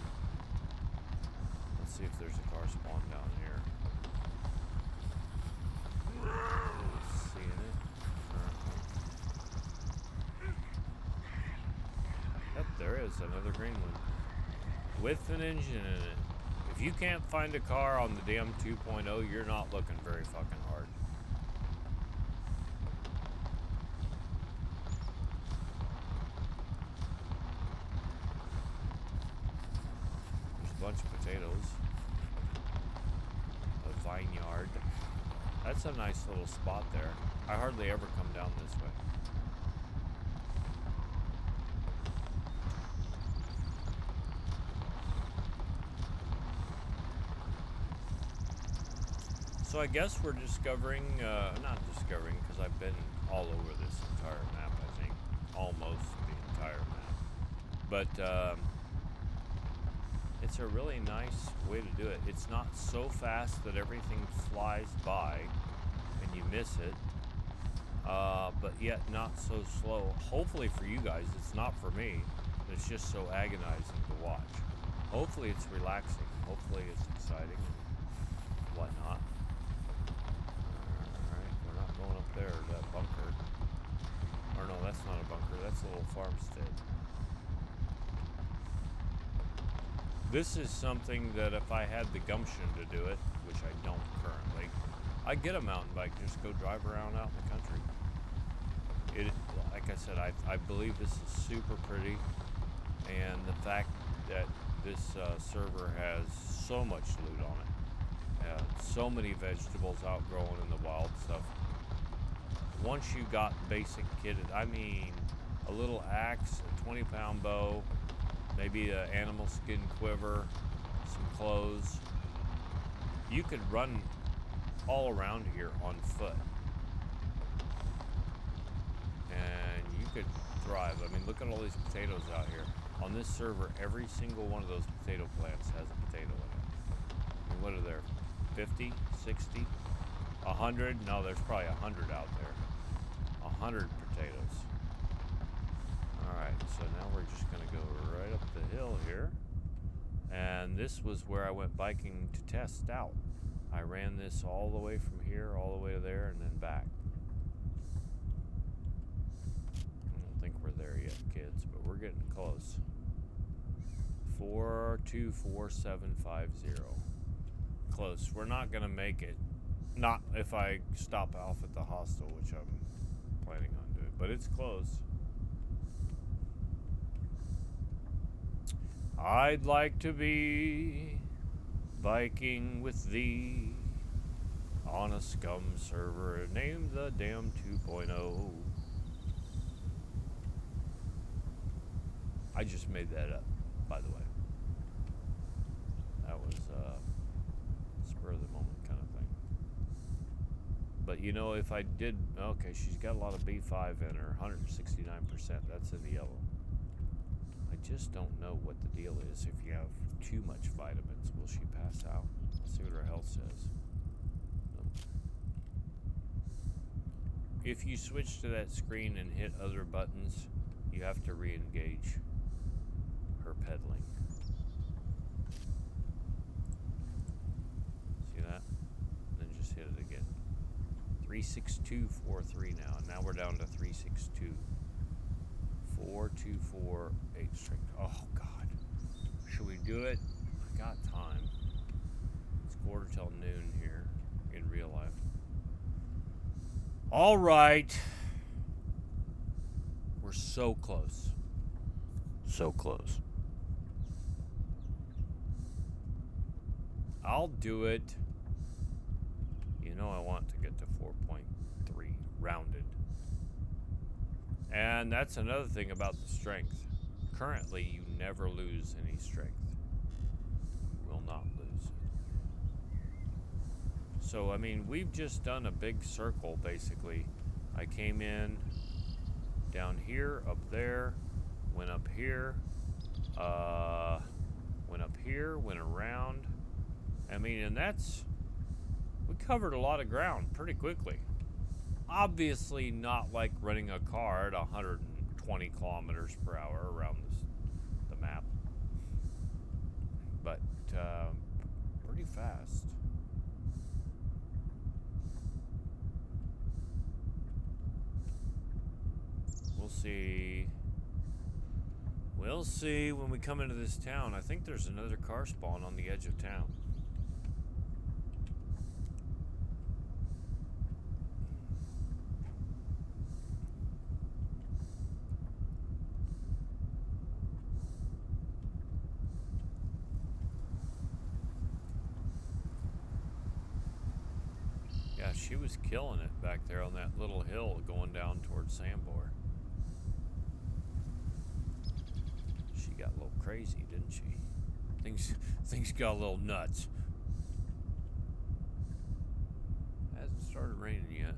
Let's see if there's a car spawn down here. Seeing it currently. Yep, there is another green one with an engine in it. If you can't find a car on the damn 2.0, you're not looking very fucking hard. There's a bunch of potatoes. A vineyard. That's a nice little spot there. I hardly ever come down this way. So I guess we're discovering, not discovering, because I've been all over this entire map, I think. Almost the entire map. But it's a really nice way to do it. It's not so fast that everything flies by and you miss it, but yet not so slow. Hopefully for you guys, it's not for me. It's just so agonizing to watch. Hopefully it's relaxing. Hopefully it's exciting and whatnot. Going up there, that bunker. Or no, that's not a bunker, that's a little farmstead. This is something that if I had the gumption to do it, which I don't currently, I'd get a mountain bike, just go drive around out in the country. Like I said, I believe this is super pretty, and the fact that this server has so much loot on it, so many vegetables outgrowing in the wild stuff. Once you got basic kitted, I mean, a little axe, a 20-pound bow, maybe an animal skin quiver, some clothes, you could run all around here on foot. And you could thrive. I mean, look at all these potatoes out here. On this server, every single one of those potato plants has a potato in it. I mean, what are there? 50, 60, 100? No, there's probably 100 out there. 100 potatoes. Alright, so now we're just going to go right up the hill here. And this was where I went biking to test out. I ran this all the way from here, all the way to there, and then back. I don't think we're there yet, kids, but we're getting close. 424750. Close. We're not going to make it. Not if I stop off at the hostel, which I'm planning on doing, but it's close. I'd like to be biking with thee on a SCUM server named the damn 2.0. I just made that up, by the way. That was spur of the moment kind of thing. But you know, if I did, okay, she's got a lot of B5 in her, 169%, that's in the yellow. I just don't know what the deal is. If you have too much vitamins, will she pass out? Let's see what her health says. Nope. If you switch to that screen and hit other buttons, you have to re-engage her pedaling. See that? And then just hit it again. 36243 now. Now we're down to 362. 4248 strength. Oh God. Should we do it? I got time. It's 1:45 here in real life. All right. We're so close. So close. I'll do it. You know I want to get to 4.3 rounded. And that's another thing about the strength. Currently, you never lose any strength. You will not lose it. So, I mean, we've just done a big circle, basically. I came in down here, up there, went up here, went up here, went around. I mean, and we covered a lot of ground pretty quickly. Obviously not like running a car at 120 kilometers per hour around the map, but pretty fast. We'll see. We'll see when we come into this town. I think there's another car spawn on the edge of town. Yeah, she was killing it back there on that little hill going down towards Sambor. She got a little crazy, didn't she? Things got a little nuts. Hasn't started raining yet.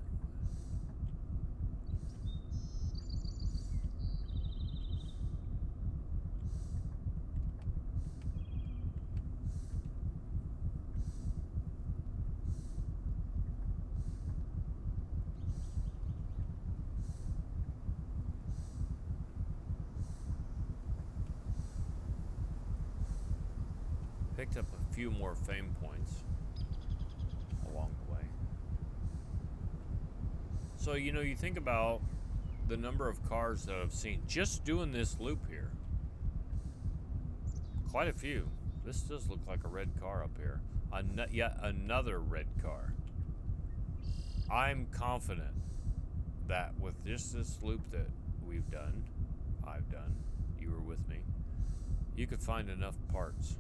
Picked up a few more fame points along the way. So, you know, you think about the number of cars that I've seen just doing this loop here. Quite a few. This does look like a red car up here. Yet another red car. I'm confident that with just this loop that I've done, you were with me, you could find enough parts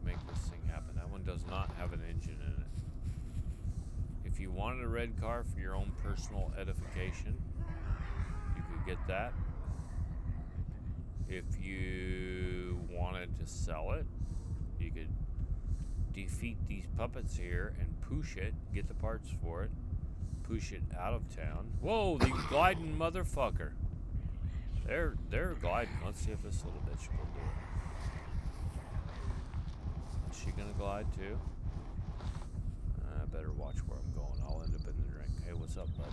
make this thing happen. That one does not have an engine in it. If you wanted a red car for your own personal edification, you could get that. If you wanted to sell it, you could defeat these puppets here and push it, get the parts for it, push it out of town. Whoa, the gliding motherfucker. They're gliding. Let's see if this little bitch will do it. She gonna glide too? I better watch where I'm going. I'll end up in the drink. Hey, what's up, bud?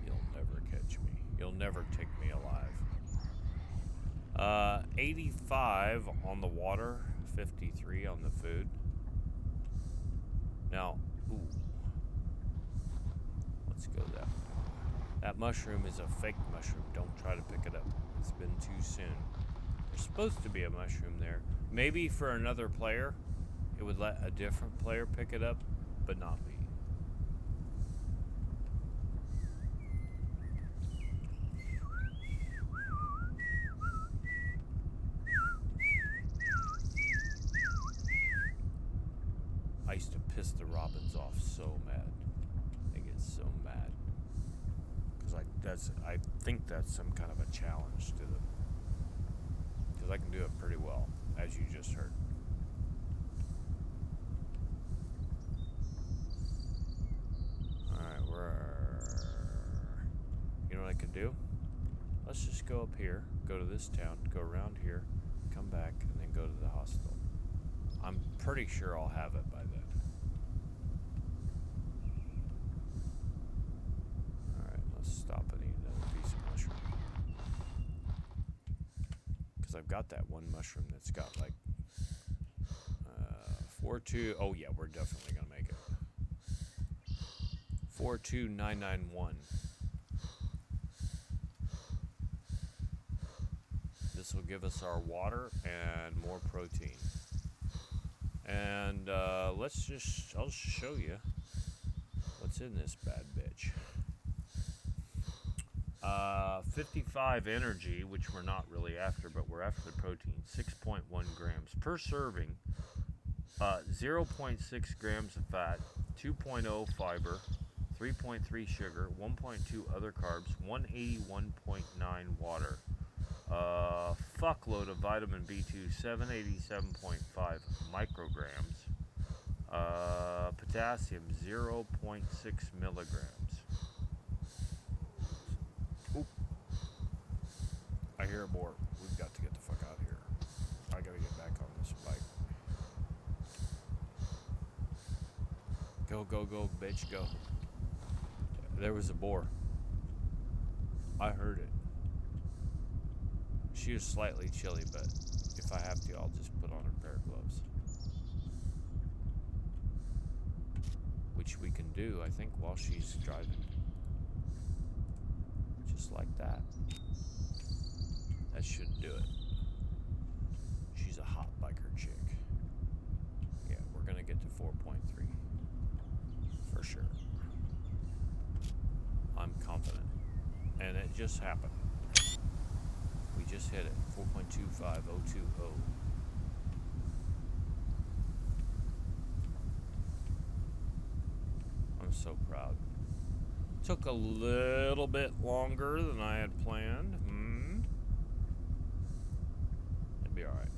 You'll never catch me. You'll never take me alive. 85 on the water, 53 on the food. Now, ooh. Let's go that way. That mushroom is a fake mushroom. Don't try to pick it up. It's been too soon. There's supposed to be a mushroom there. Maybe for another player, it would let a different player pick it up, but not me. I used to piss the robins off so mad. They get so mad. I think that's some kind of a challenge to them. Because I can do it pretty well, as you just heard. Alright, you know what I could do? Let's just go up here, go to this town, go around here, come back, and then go to the hospital. I'm pretty sure I'll have it by then. Stop and eat another piece of mushroom. Because I've got that one mushroom that's got like 4-2. Oh yeah, we're definitely gonna make it. 42991. This will give us our water and more protein. And I'll just show you what's in this bad bitch. 55 energy, which we're not really after, but we're after the protein. 6.1 grams per serving. 0.6 grams of fat, 2.0 fiber, 3.3 sugar, 1.2 other carbs, 181.9 water. Fuckload of vitamin B2, 787.5 micrograms. Potassium, 0.6 milligrams. Oop. I hear a boar. We've got to get the fuck out of here. I gotta get back on this bike. Go, go, go, bitch, go. There was a boar. I heard it. She was slightly chilly, but if I have to, I'll just put on a pair of gloves. Which we can do, I think, while she's driving. Just like that. That should do it. She's a hot biker chick. Yeah, we're gonna get to 4.3. For sure. I'm confident. And it just happened. We just hit it. 4.25020. I'm so proud. Took a little bit longer than I had planned. It'd be alright.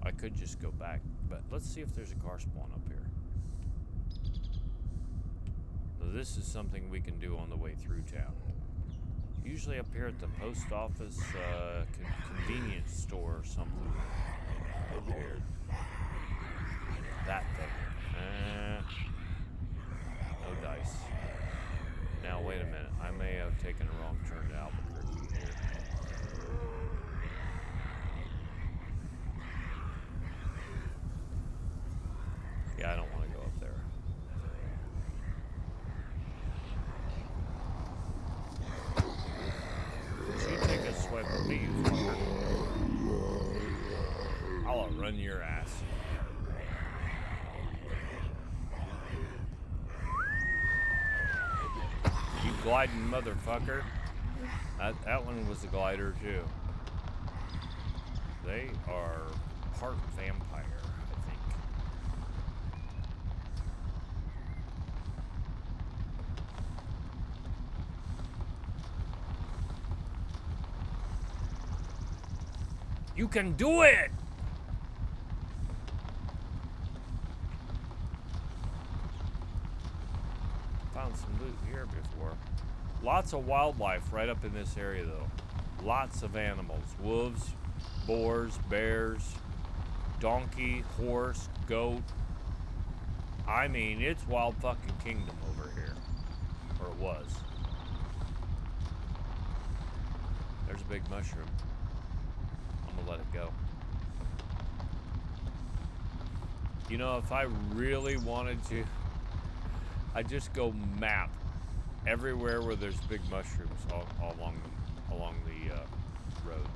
I could just go back, but let's see if there's a car spawn up here. So this is something we can do on the way through town. Usually up here at the post office, convenience store or something. Over here. That thing. No dice. Now wait a minute. I may have taken a wrong turn to Albuquerque here. Yeah, I don't want to go up there. You take a swipe at me, you fucker. I'll outrun your ass. You gliding motherfucker. That one was a glider too. They are part vampire, I think. You can do it! Found some loot here before. Lots of wildlife right up in this area though. Lots of animals. Wolves, boars, bears, donkey, horse, goat. I mean, it's wild fucking kingdom over here. Or it was. There's a big mushroom. I'm gonna let it go. You know, if I really wanted to, I'd just go map everywhere where there's big mushrooms all along the road.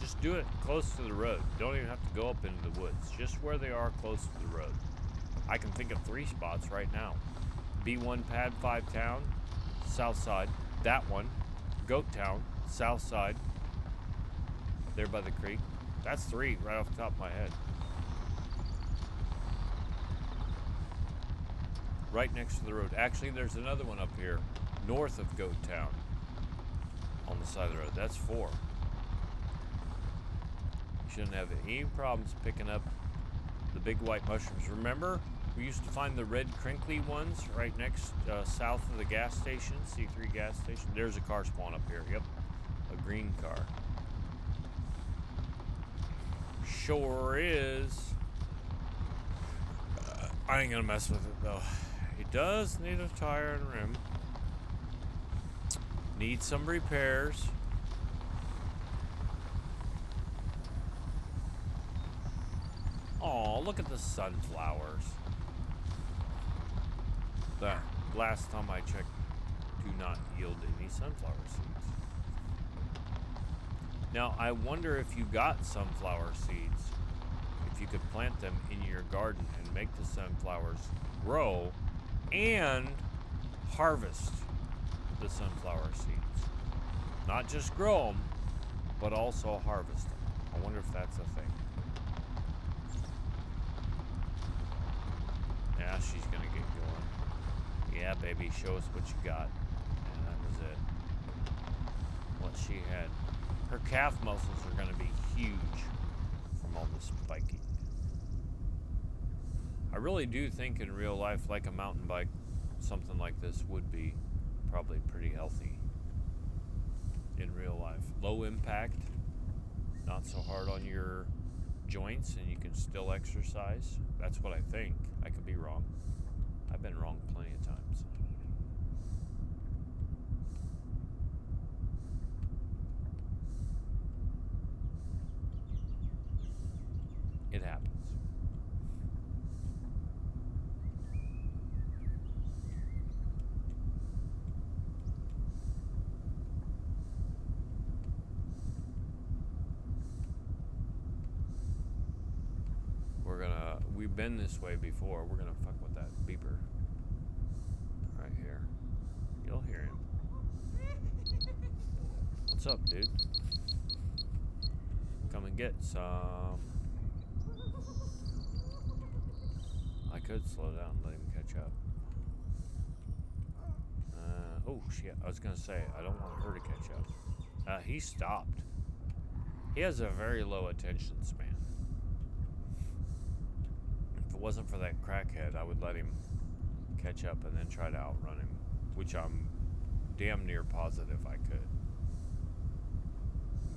Just do it close to the road. Don't even have to go up into the woods. Just where they are close to the road. I can think of 3 spots right now. B1 Pad 5 Town, south side. That one, Goat Town, south side. There by the creek. That's 3 right off the top of my head. Right next to the road. Actually, there's another one up here, north of Goat Town, on the side of the road. That's 4. You shouldn't have any problems picking up the big white mushrooms. Remember, we used to find the red crinkly ones right next, south of the gas station, C3 gas station. There's a car spawn up here. Yep, a green car. Sure is. I ain't gonna mess with it though. It does need a tire and rim. Needs some repairs. Oh, look at the sunflowers. That last time I checked, do not yield any sunflower seeds. Now, I wonder if you got sunflower seeds, if you could plant them in your garden and make the sunflowers grow and harvest the sunflower seeds. Not just grow them, but also harvest them. I wonder if that's a thing. Yeah, she's gonna get going. Yeah, baby, show us what you got. And that was it. What she had. Her calf muscles are gonna be huge from all this biking. I really do think in real life, like a mountain bike, something like this would be probably pretty healthy in real life. Low impact, not so hard on your joints, and you can still exercise. That's what I think. I could be wrong. I've been wrong plenty of times. It happens. We've been this way before. We're gonna fuck with that beeper right here. You'll hear him. What's up, dude? Come and get some. I could slow down and let him catch up. Oh shit, I was gonna say, I don't want her to catch up. He stopped. He has a very low attention span. If it wasn't for that crackhead, I would let him catch up and then try to outrun him, which I'm damn near positive I could.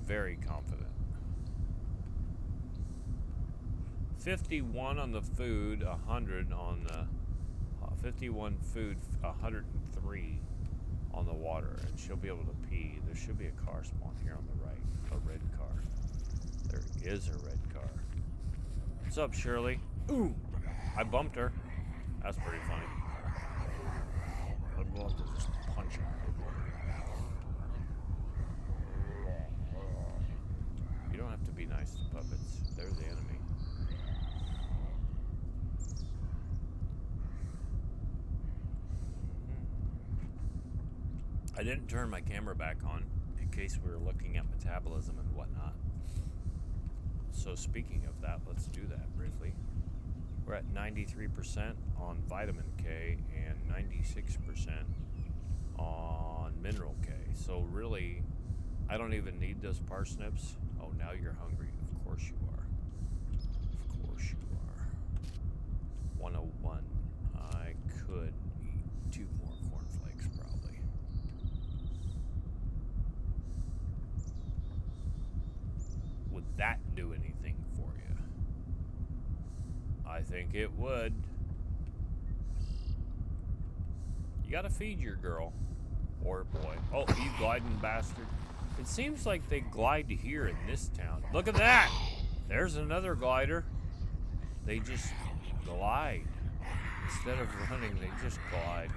Very confident. 51 on the food, 100 on the 51 food, 103 on the water, and she'll be able to pee. There should be a car spawn here on the right, a red car. There is a red car. What's up, Shirley? Ooh, I bumped her. That's pretty funny. I'd love to just punch her. You don't have to be nice to puppets. They're the enemy. I didn't turn my camera back on in case we were looking at metabolism and whatnot. So speaking of that, let's do that briefly. We're at 93% on vitamin K and 96% on mineral K. So really, I don't even need those parsnips. Oh, now you're hungry. Of course you are. Of course you are. 101. I could eat 2 more cornflakes probably. Would that do anything for you? I think it would. You gotta feed your girl. Or boy. Oh, you gliding bastard. It seems like they glide here in this town. Look at that! There's another glider. They just glide. Instead of running, they just glide.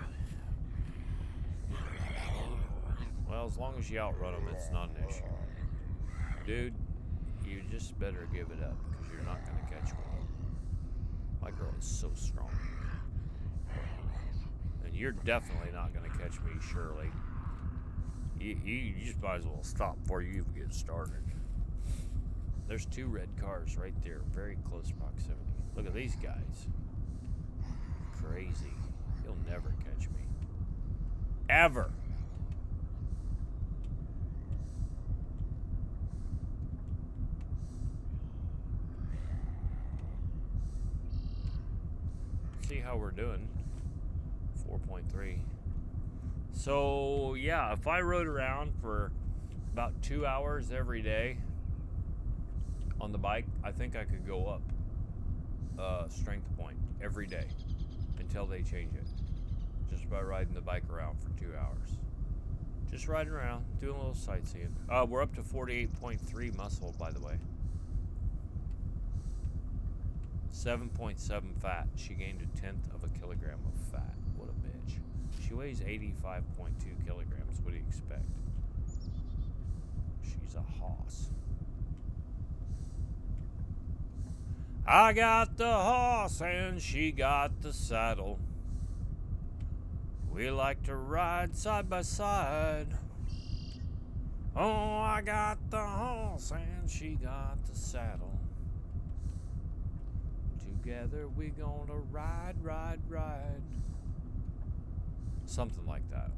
Well, as long as you outrun them, it's not an issue. Dude, you just better give it up, because you're not going to catch one. My girl is so strong. And you're definitely not going to catch me, Shirley. You just might as well stop before you even get started. There's 2 red cars right there, very close proximity. Look at these guys. Crazy. You'll never catch me. Ever. See how we're doing. 4.3. So, yeah, if I rode around for about 2 hours every day on the bike, I think I could go up strength point every day until they change it. Just by riding the bike around for 2 hours. Just riding around, doing a little sightseeing. We're up to 48.3 muscle, by the way. 7.7 fat. She gained 1/10 of a kilogram of fat. What a bitch. She weighs 85.2 kilograms. What do you expect? She's a hoss. I got the horse and she got the saddle. We like to ride side by side. Oh, I got the horse and she got the saddle. Together we gonna ride, ride, ride. Something like that.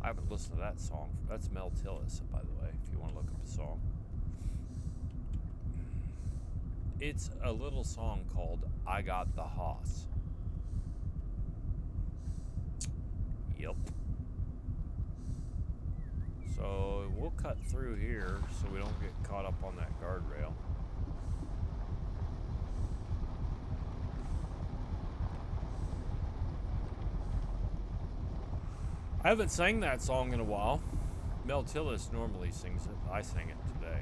I haven't listened to that song. That's Mel Tillis, by the way, if you want to look up the song. It's a little song called I Got the Hoss. Yep. So we'll cut through here so we don't get caught up on that guardrail. I haven't sang that song in a while. Mel Tillis normally sings it. I sang it today.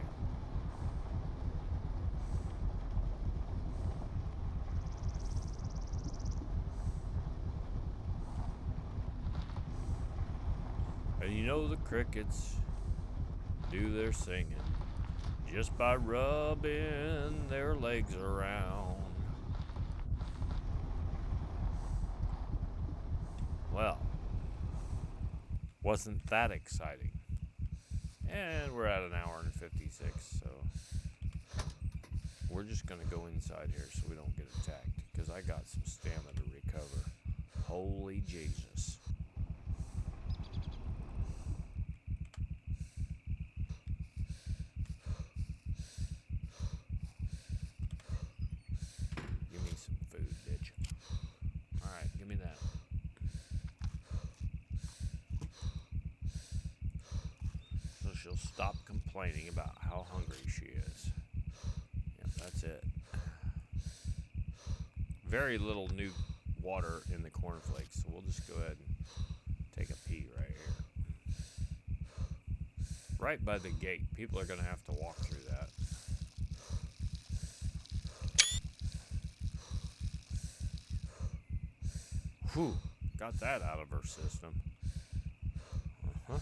And you know the crickets do their singing just by rubbing their legs around. Well, wasn't that exciting? And we're at an hour and 56, so we're just gonna go inside here so we don't get attacked, because I got some stamina to recover. Holy Jesus. Give me some food, bitch. Alright, give me that. So she'll stop complaining about how hungry she is. Yeah, that's it. Very little new water in the cornflakes, so we'll just go ahead and take a pee right here. Right by the gate. People are going to have to walk through that. Whew, got that out of her system. Uh-huh.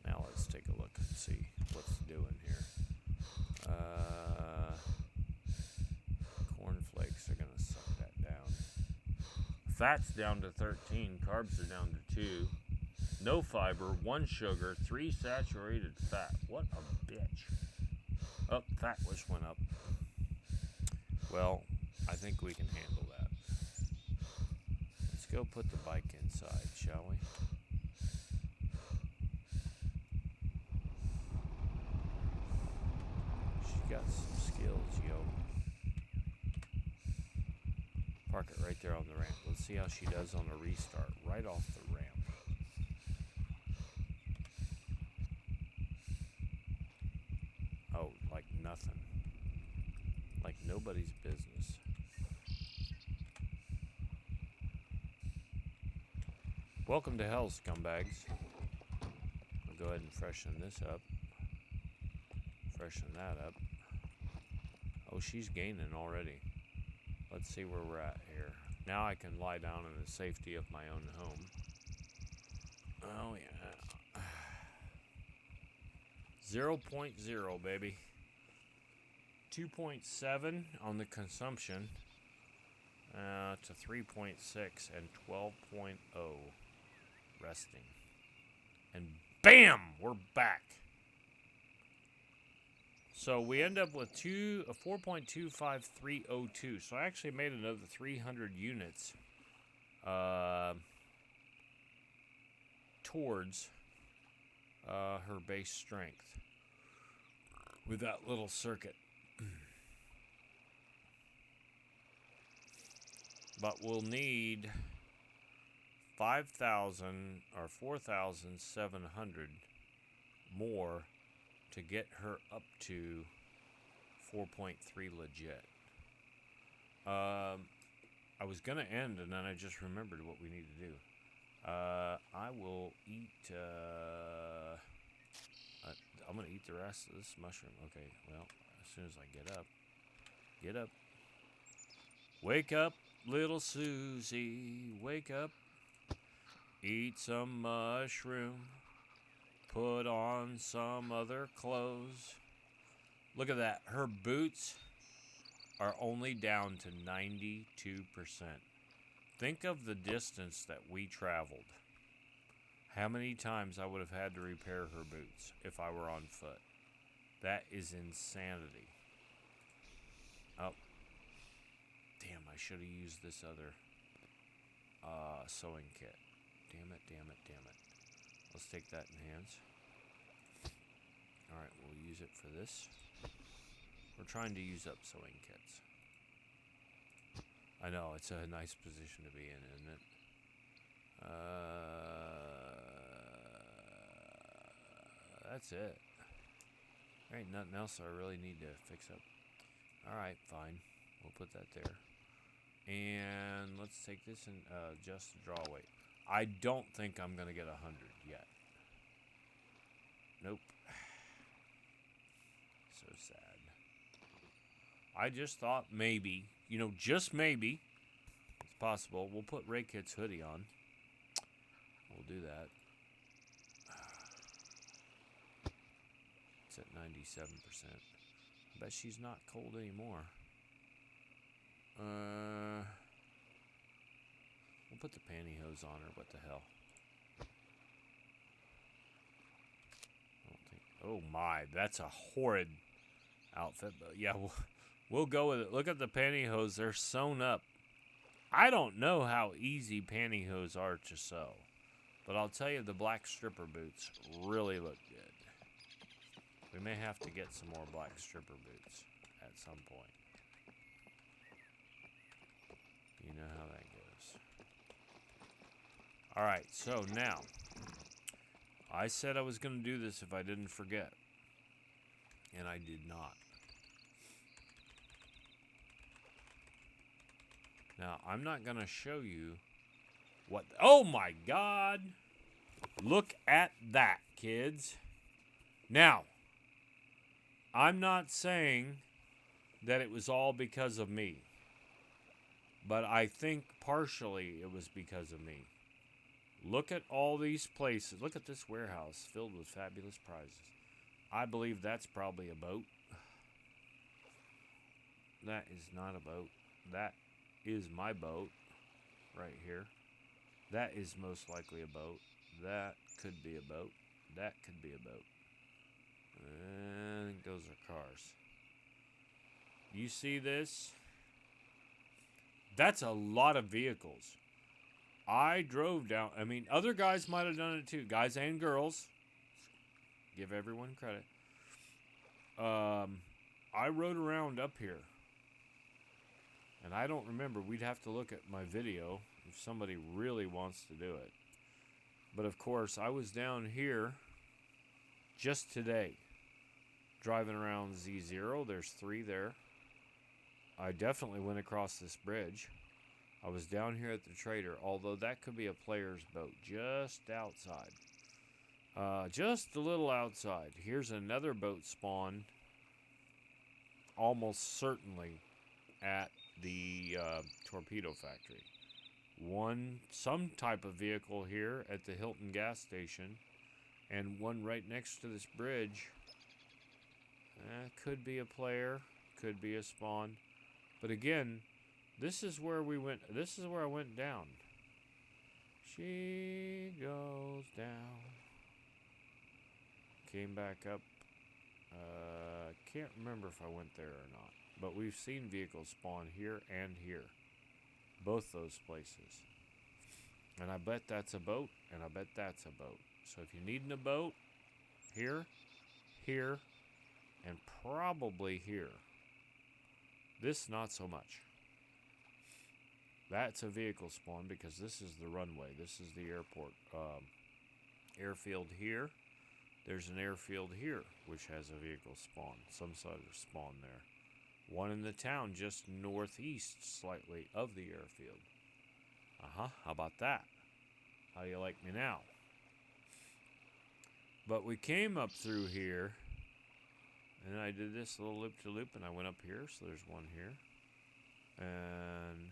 Now let's take a look and see what's doing here. Cornflakes are going to suck that down. Fat's down to 13. Carbs are down to 2. No fiber, 1 sugar, 3 saturated fat. What a bitch. Oh, fat wish went up. Well, I think we can handle that. Let's go put the bike inside, shall we? She's got some skills, yo. Park it right there on the ramp. Let's see how she does on a restart, right off the ramp. Oh, like nothing. Like nobody's business. Welcome to hell, scumbags. I'll go ahead and freshen this up. Freshen that up. Oh, she's gaining already. Let's see where we're at here. Now I can lie down in the safety of my own home. Oh, yeah. 0.0, baby. 2.7 on the consumption to 3.6 and 12.0 resting. And bam! We're back. So we end up with 4.25302. So I actually made another 300 units towards her base strength with that little circuit. But we'll need 5,000 or 4,700 more to get her up to 4.3 legit. I was going to end, and then I just remembered what we need to do. I will eat... I'm going to eat the rest of this mushroom. Okay, well, as soon as I get up. Get up. Wake up, little Susie. Wake up. Eat some mushroom. Put on some other clothes. Look at that. Her boots are only down to 92%. think of the distance that we traveled. How many times I would have had to repair her boots if I were on foot. That is insanity. Oh. Damn, I should have used this other sewing kit. Damn it, damn it, damn it. Let's take that in hands. Alright, we'll use it for this. We're trying to use up sewing kits. I know, it's a nice position to be in, isn't it? That's it. There ain't nothing else I really need to fix up. Alright, fine. We'll put that there. And let's take this and adjust the draw weight. I don't think I'm going to get 100 yet. Nope. So sad. I just thought maybe, you know, just maybe, it's possible. We'll put Ray Kit's hoodie on. We'll do that. It's at 97%. I bet she's not cold anymore. We'll put the pantyhose on her. What the hell? I don't think. Oh my, that's a horrid outfit. But yeah, we'll go with it. Look at the pantyhose; they're sewn up. I don't know how easy pantyhose are to sew, but I'll tell you, the black stripper boots really look good. We may have to get some more black stripper boots at some point. You know how that goes. Alright, so now, I said I was going to do this if I didn't forget. And I did not. Now, I'm not going to show you what... Oh my God! Look at that, kids. Now, I'm not saying that it was all because of me. But I think partially it was because of me. Look at all these places. Look at this warehouse filled with fabulous prizes. I believe that's probably a boat. That is not a boat. That is my boat right here. That is most likely a boat. That could be a boat. That could be a boat. And those are cars. You see this? That's a lot of vehicles. I drove down. I mean, other guys might have done it too. Guys and girls. Give everyone credit. I rode around up here. And I don't remember. We'd have to look at my video if somebody really wants to do it. But of course, I was down here just today. Driving around Z0. There's 3 there. I definitely went across this bridge. I was down here at the trader, although that could be a player's boat just outside. Just a little outside. Here's another boat spawn, almost certainly at the torpedo factory. Some type of vehicle here at the Hilton gas station, and one right next to this bridge. Could be a player, could be a spawn. But again, this is where we went. This is where I went down. She goes down. Came back up. Can't remember if I went there or not. But we've seen vehicles spawn here and here. Both those places. And I bet that's a boat, and I bet that's a boat. So if you're needing a boat, here, here, and probably here. This, not so much. That's a vehicle spawn because this is the runway. This is the airport. Airfield here. There's an airfield here, which has a vehicle spawn. Some sort of spawn there. One in the town just northeast slightly of the airfield. How about that? How do you like me now? But we came up through here. And I did this little loop-to-loop, and I went up here, so there's one here. And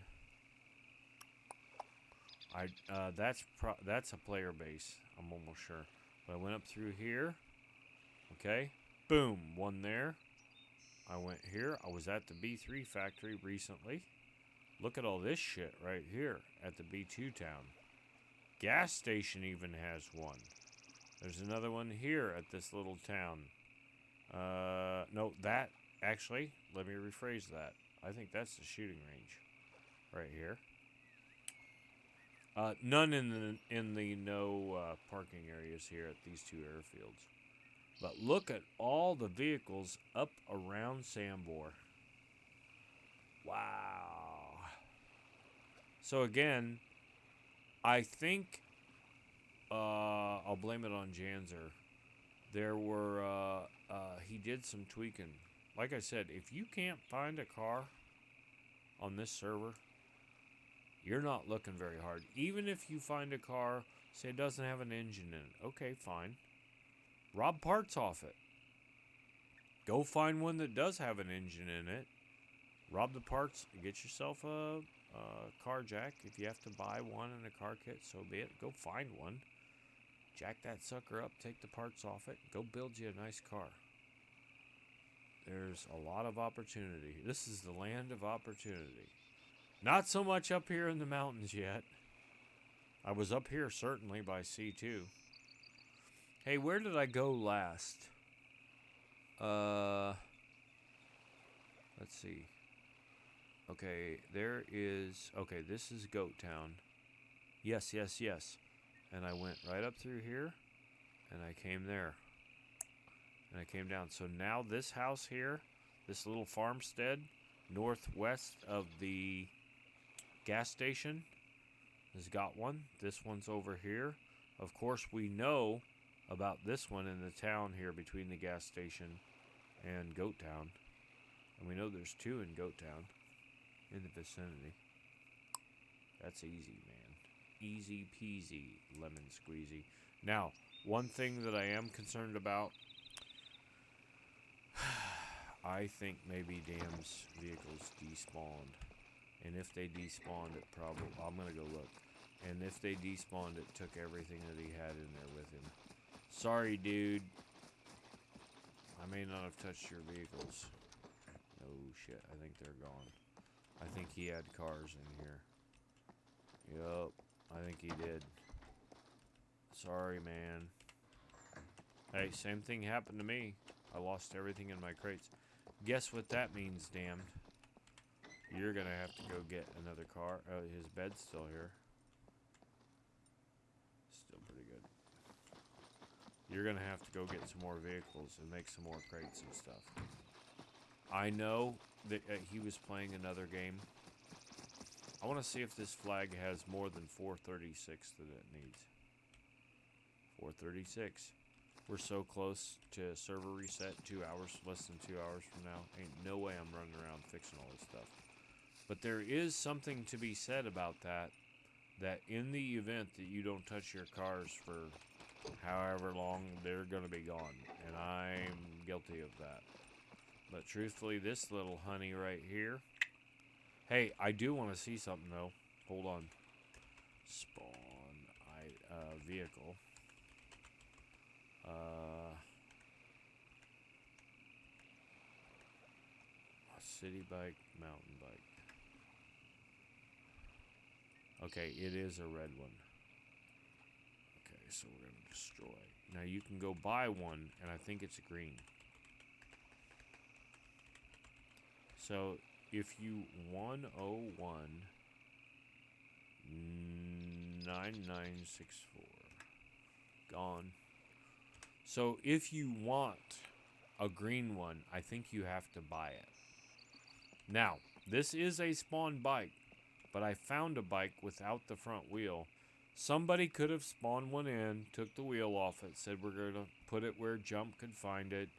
that's a player base, I'm almost sure. But I went up through here. Okay. Boom, one there. I went here. I was at the B3 factory recently. Look at all this shit right here at the B2 town. Gas station even has one. There's another one here at this little town. No, that, actually, let me rephrase that. I think that's the shooting range right here. None in the no parking areas here at these two airfields. But look at all the vehicles up around Sambor. Wow. So again, I think I'll blame it on Janzer. There were he did some tweaking. Like I said, if you can't find a car on this server, you're not looking very hard. Even if you find a car, say it doesn't have an engine in it, okay, fine. Rob parts off it. Go find one that does have an engine in it. Rob the parts. Get yourself a car jack. If you have to buy one in a car kit, so be it. Go find one. Jack that sucker up. Take the parts off it. Go build you a nice car. There's a lot of opportunity. This is the land of opportunity. Not so much up here in the mountains yet. I was up here certainly by C2. Hey, where did I go last? Let's see. Okay, there is... Okay, this is Goat Town. Yes, yes, yes. And I went right up through here, and I came there. And I came down. So now this house here, this little farmstead, northwest of the gas station, has got one. This one's over here. Of course, we know about this one in the town here between the gas station and Goat Town. And we know there's two in Goat Town in the vicinity. That's easy, man. Easy peasy, lemon squeezy. Now, one thing that I am concerned about, I think maybe Dam's vehicles despawned. And if they despawned it, probably, I'm going to go look. And if they despawned it, took everything that he had in there with him. Sorry, dude. I may not have touched your vehicles. No shit, I think they're gone. I think he had cars in here. Yup, I think he did. Sorry, man. Hey, same thing happened to me. I lost everything in my crates. Guess what that means, damned. You're gonna have to go get another car. Oh, his bed's still here. Still pretty good. You're gonna have to go get some more vehicles and make some more crates and stuff. I know that he was playing another game. I want to see if this flag has more than 436 that it needs. 436. We're so close to server reset. 2 hours, less than 2 hours from now. Ain't no way I'm running around fixing all this stuff. But there is something to be said about that. That in the event that you don't touch your cars for however long, they're going to be gone. And I'm guilty of that. But truthfully, this little honey right here. Hey, I do want to see something though. Hold on. Spawn vehicle. City bike, mountain bike. Okay, it is a red one. Okay, so we're going to destroy. Now you can go buy one, and I think it's green. So if you 101 9964 gone. So if you want a green one, I think you have to buy it. Now, this is a spawn bike, but I found a bike without the front wheel. Somebody could have spawned one in, took the wheel off it, said we're going to put it where Jump could find it,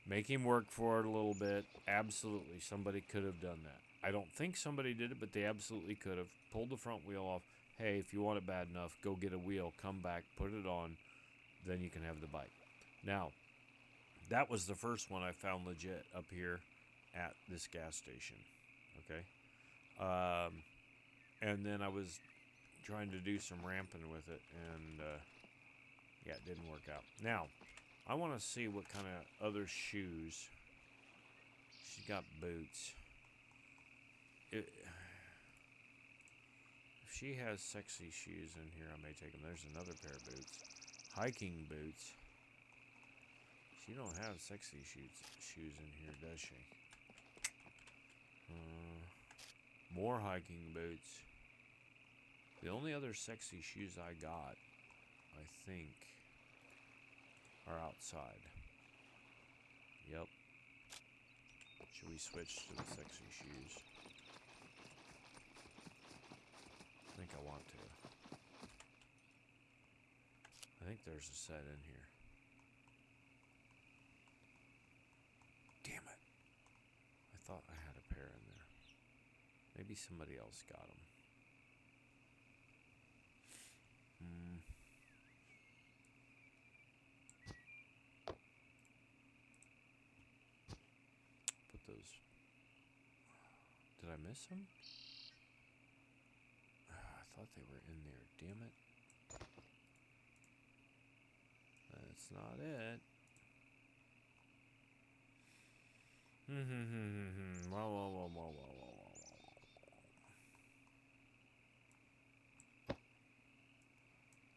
make him work for it a little bit. Absolutely, somebody could have done that. I don't think somebody did it, but they absolutely could have. Pulled the front wheel off. Hey, if you want it bad enough, go get a wheel, come back, put it on, then you can have the bike. Now, that was the first one I found legit up here at this gas station. Okay? And then I was trying to do some ramping with it, and yeah, it didn't work out. Now, I want to see what kind of other shoes. She's got boots. if she has sexy shoes in here, I may take them. There's another pair of boots. Hiking boots. She don't have sexy shoes in here, does she? More hiking boots. The only other sexy shoes I got, I think, are outside. Yep. Should we switch to the sexy shoes? I think I want to. I think there's a set in here. Damn it. I thought I had a pair in there. Maybe somebody else got them. Put those. Did I miss them? I thought they were in there. Damn it. That's not it.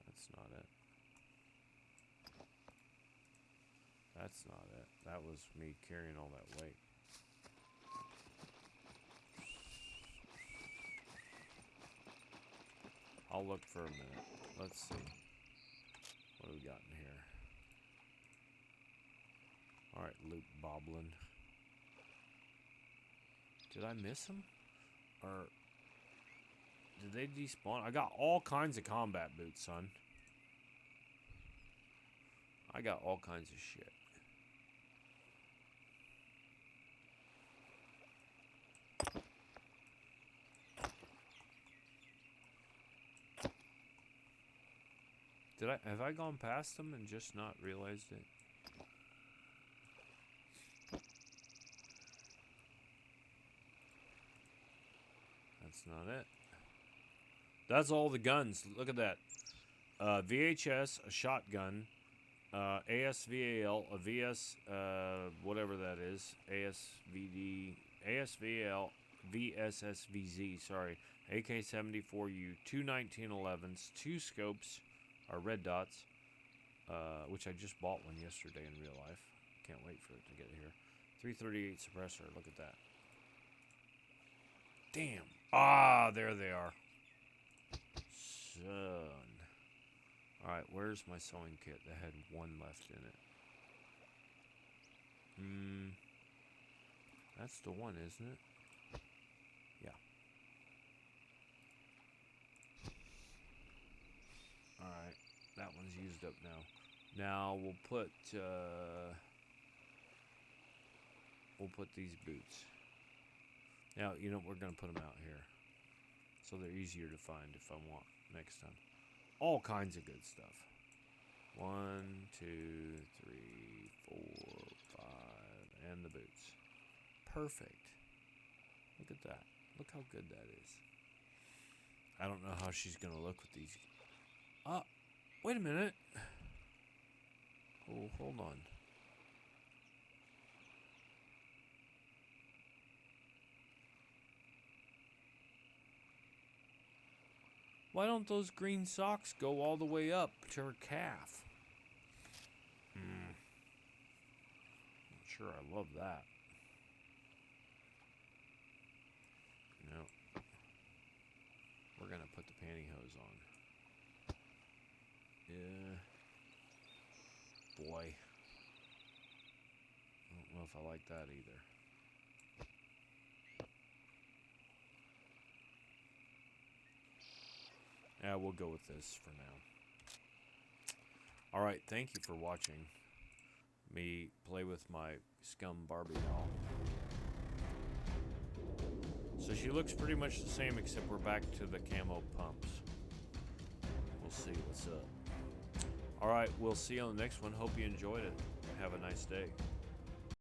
That's not it. That's not it. That was me carrying all that weight. I'll look for a minute. Let's see. What do we got in here? Alright, Luke Boblin. Did I miss him? Or did they despawn? I got all kinds of combat boots, son. I got all kinds of shit. Have I gone past them and just not realized it? That's not it. That's all the guns. Look at that. VHS, a shotgun, ASVAL, a VS, whatever that is, ASVD, ASVAL, VSSVZ, sorry, AK-74U, 2 1911s, 2 scopes, or red dots, which I just bought one yesterday in real life. Can't wait for it to get here. 338 suppressor, look at that. Damn. Ah, there they are. Son. Alright, where's my sewing kit? That had one left in it. That's the one, isn't it? Yeah. Alright, that one's used up now. Now we'll put these boots. Now, you know, we're going to put them out here. So they're easier to find if I want next time. All kinds of good stuff. 1, 2, 3, 4, 5, and the boots. Perfect. Look at that. Look how good that is. I don't know how she's going to look with these. Wait a minute. Oh, hold on. Why don't those green socks go all the way up to her calf? Not sure I love that. No. We're going to put the pantyhose on. Yeah. Boy. I don't know if I like that either. Yeah, we'll go with this for now. Alright, thank you for watching me play with my SCUM Barbie doll. So she looks pretty much the same, except we're back to the camo pumps. We'll see what's up. Alright, we'll see you on the next one. Hope you enjoyed it. Have a nice day.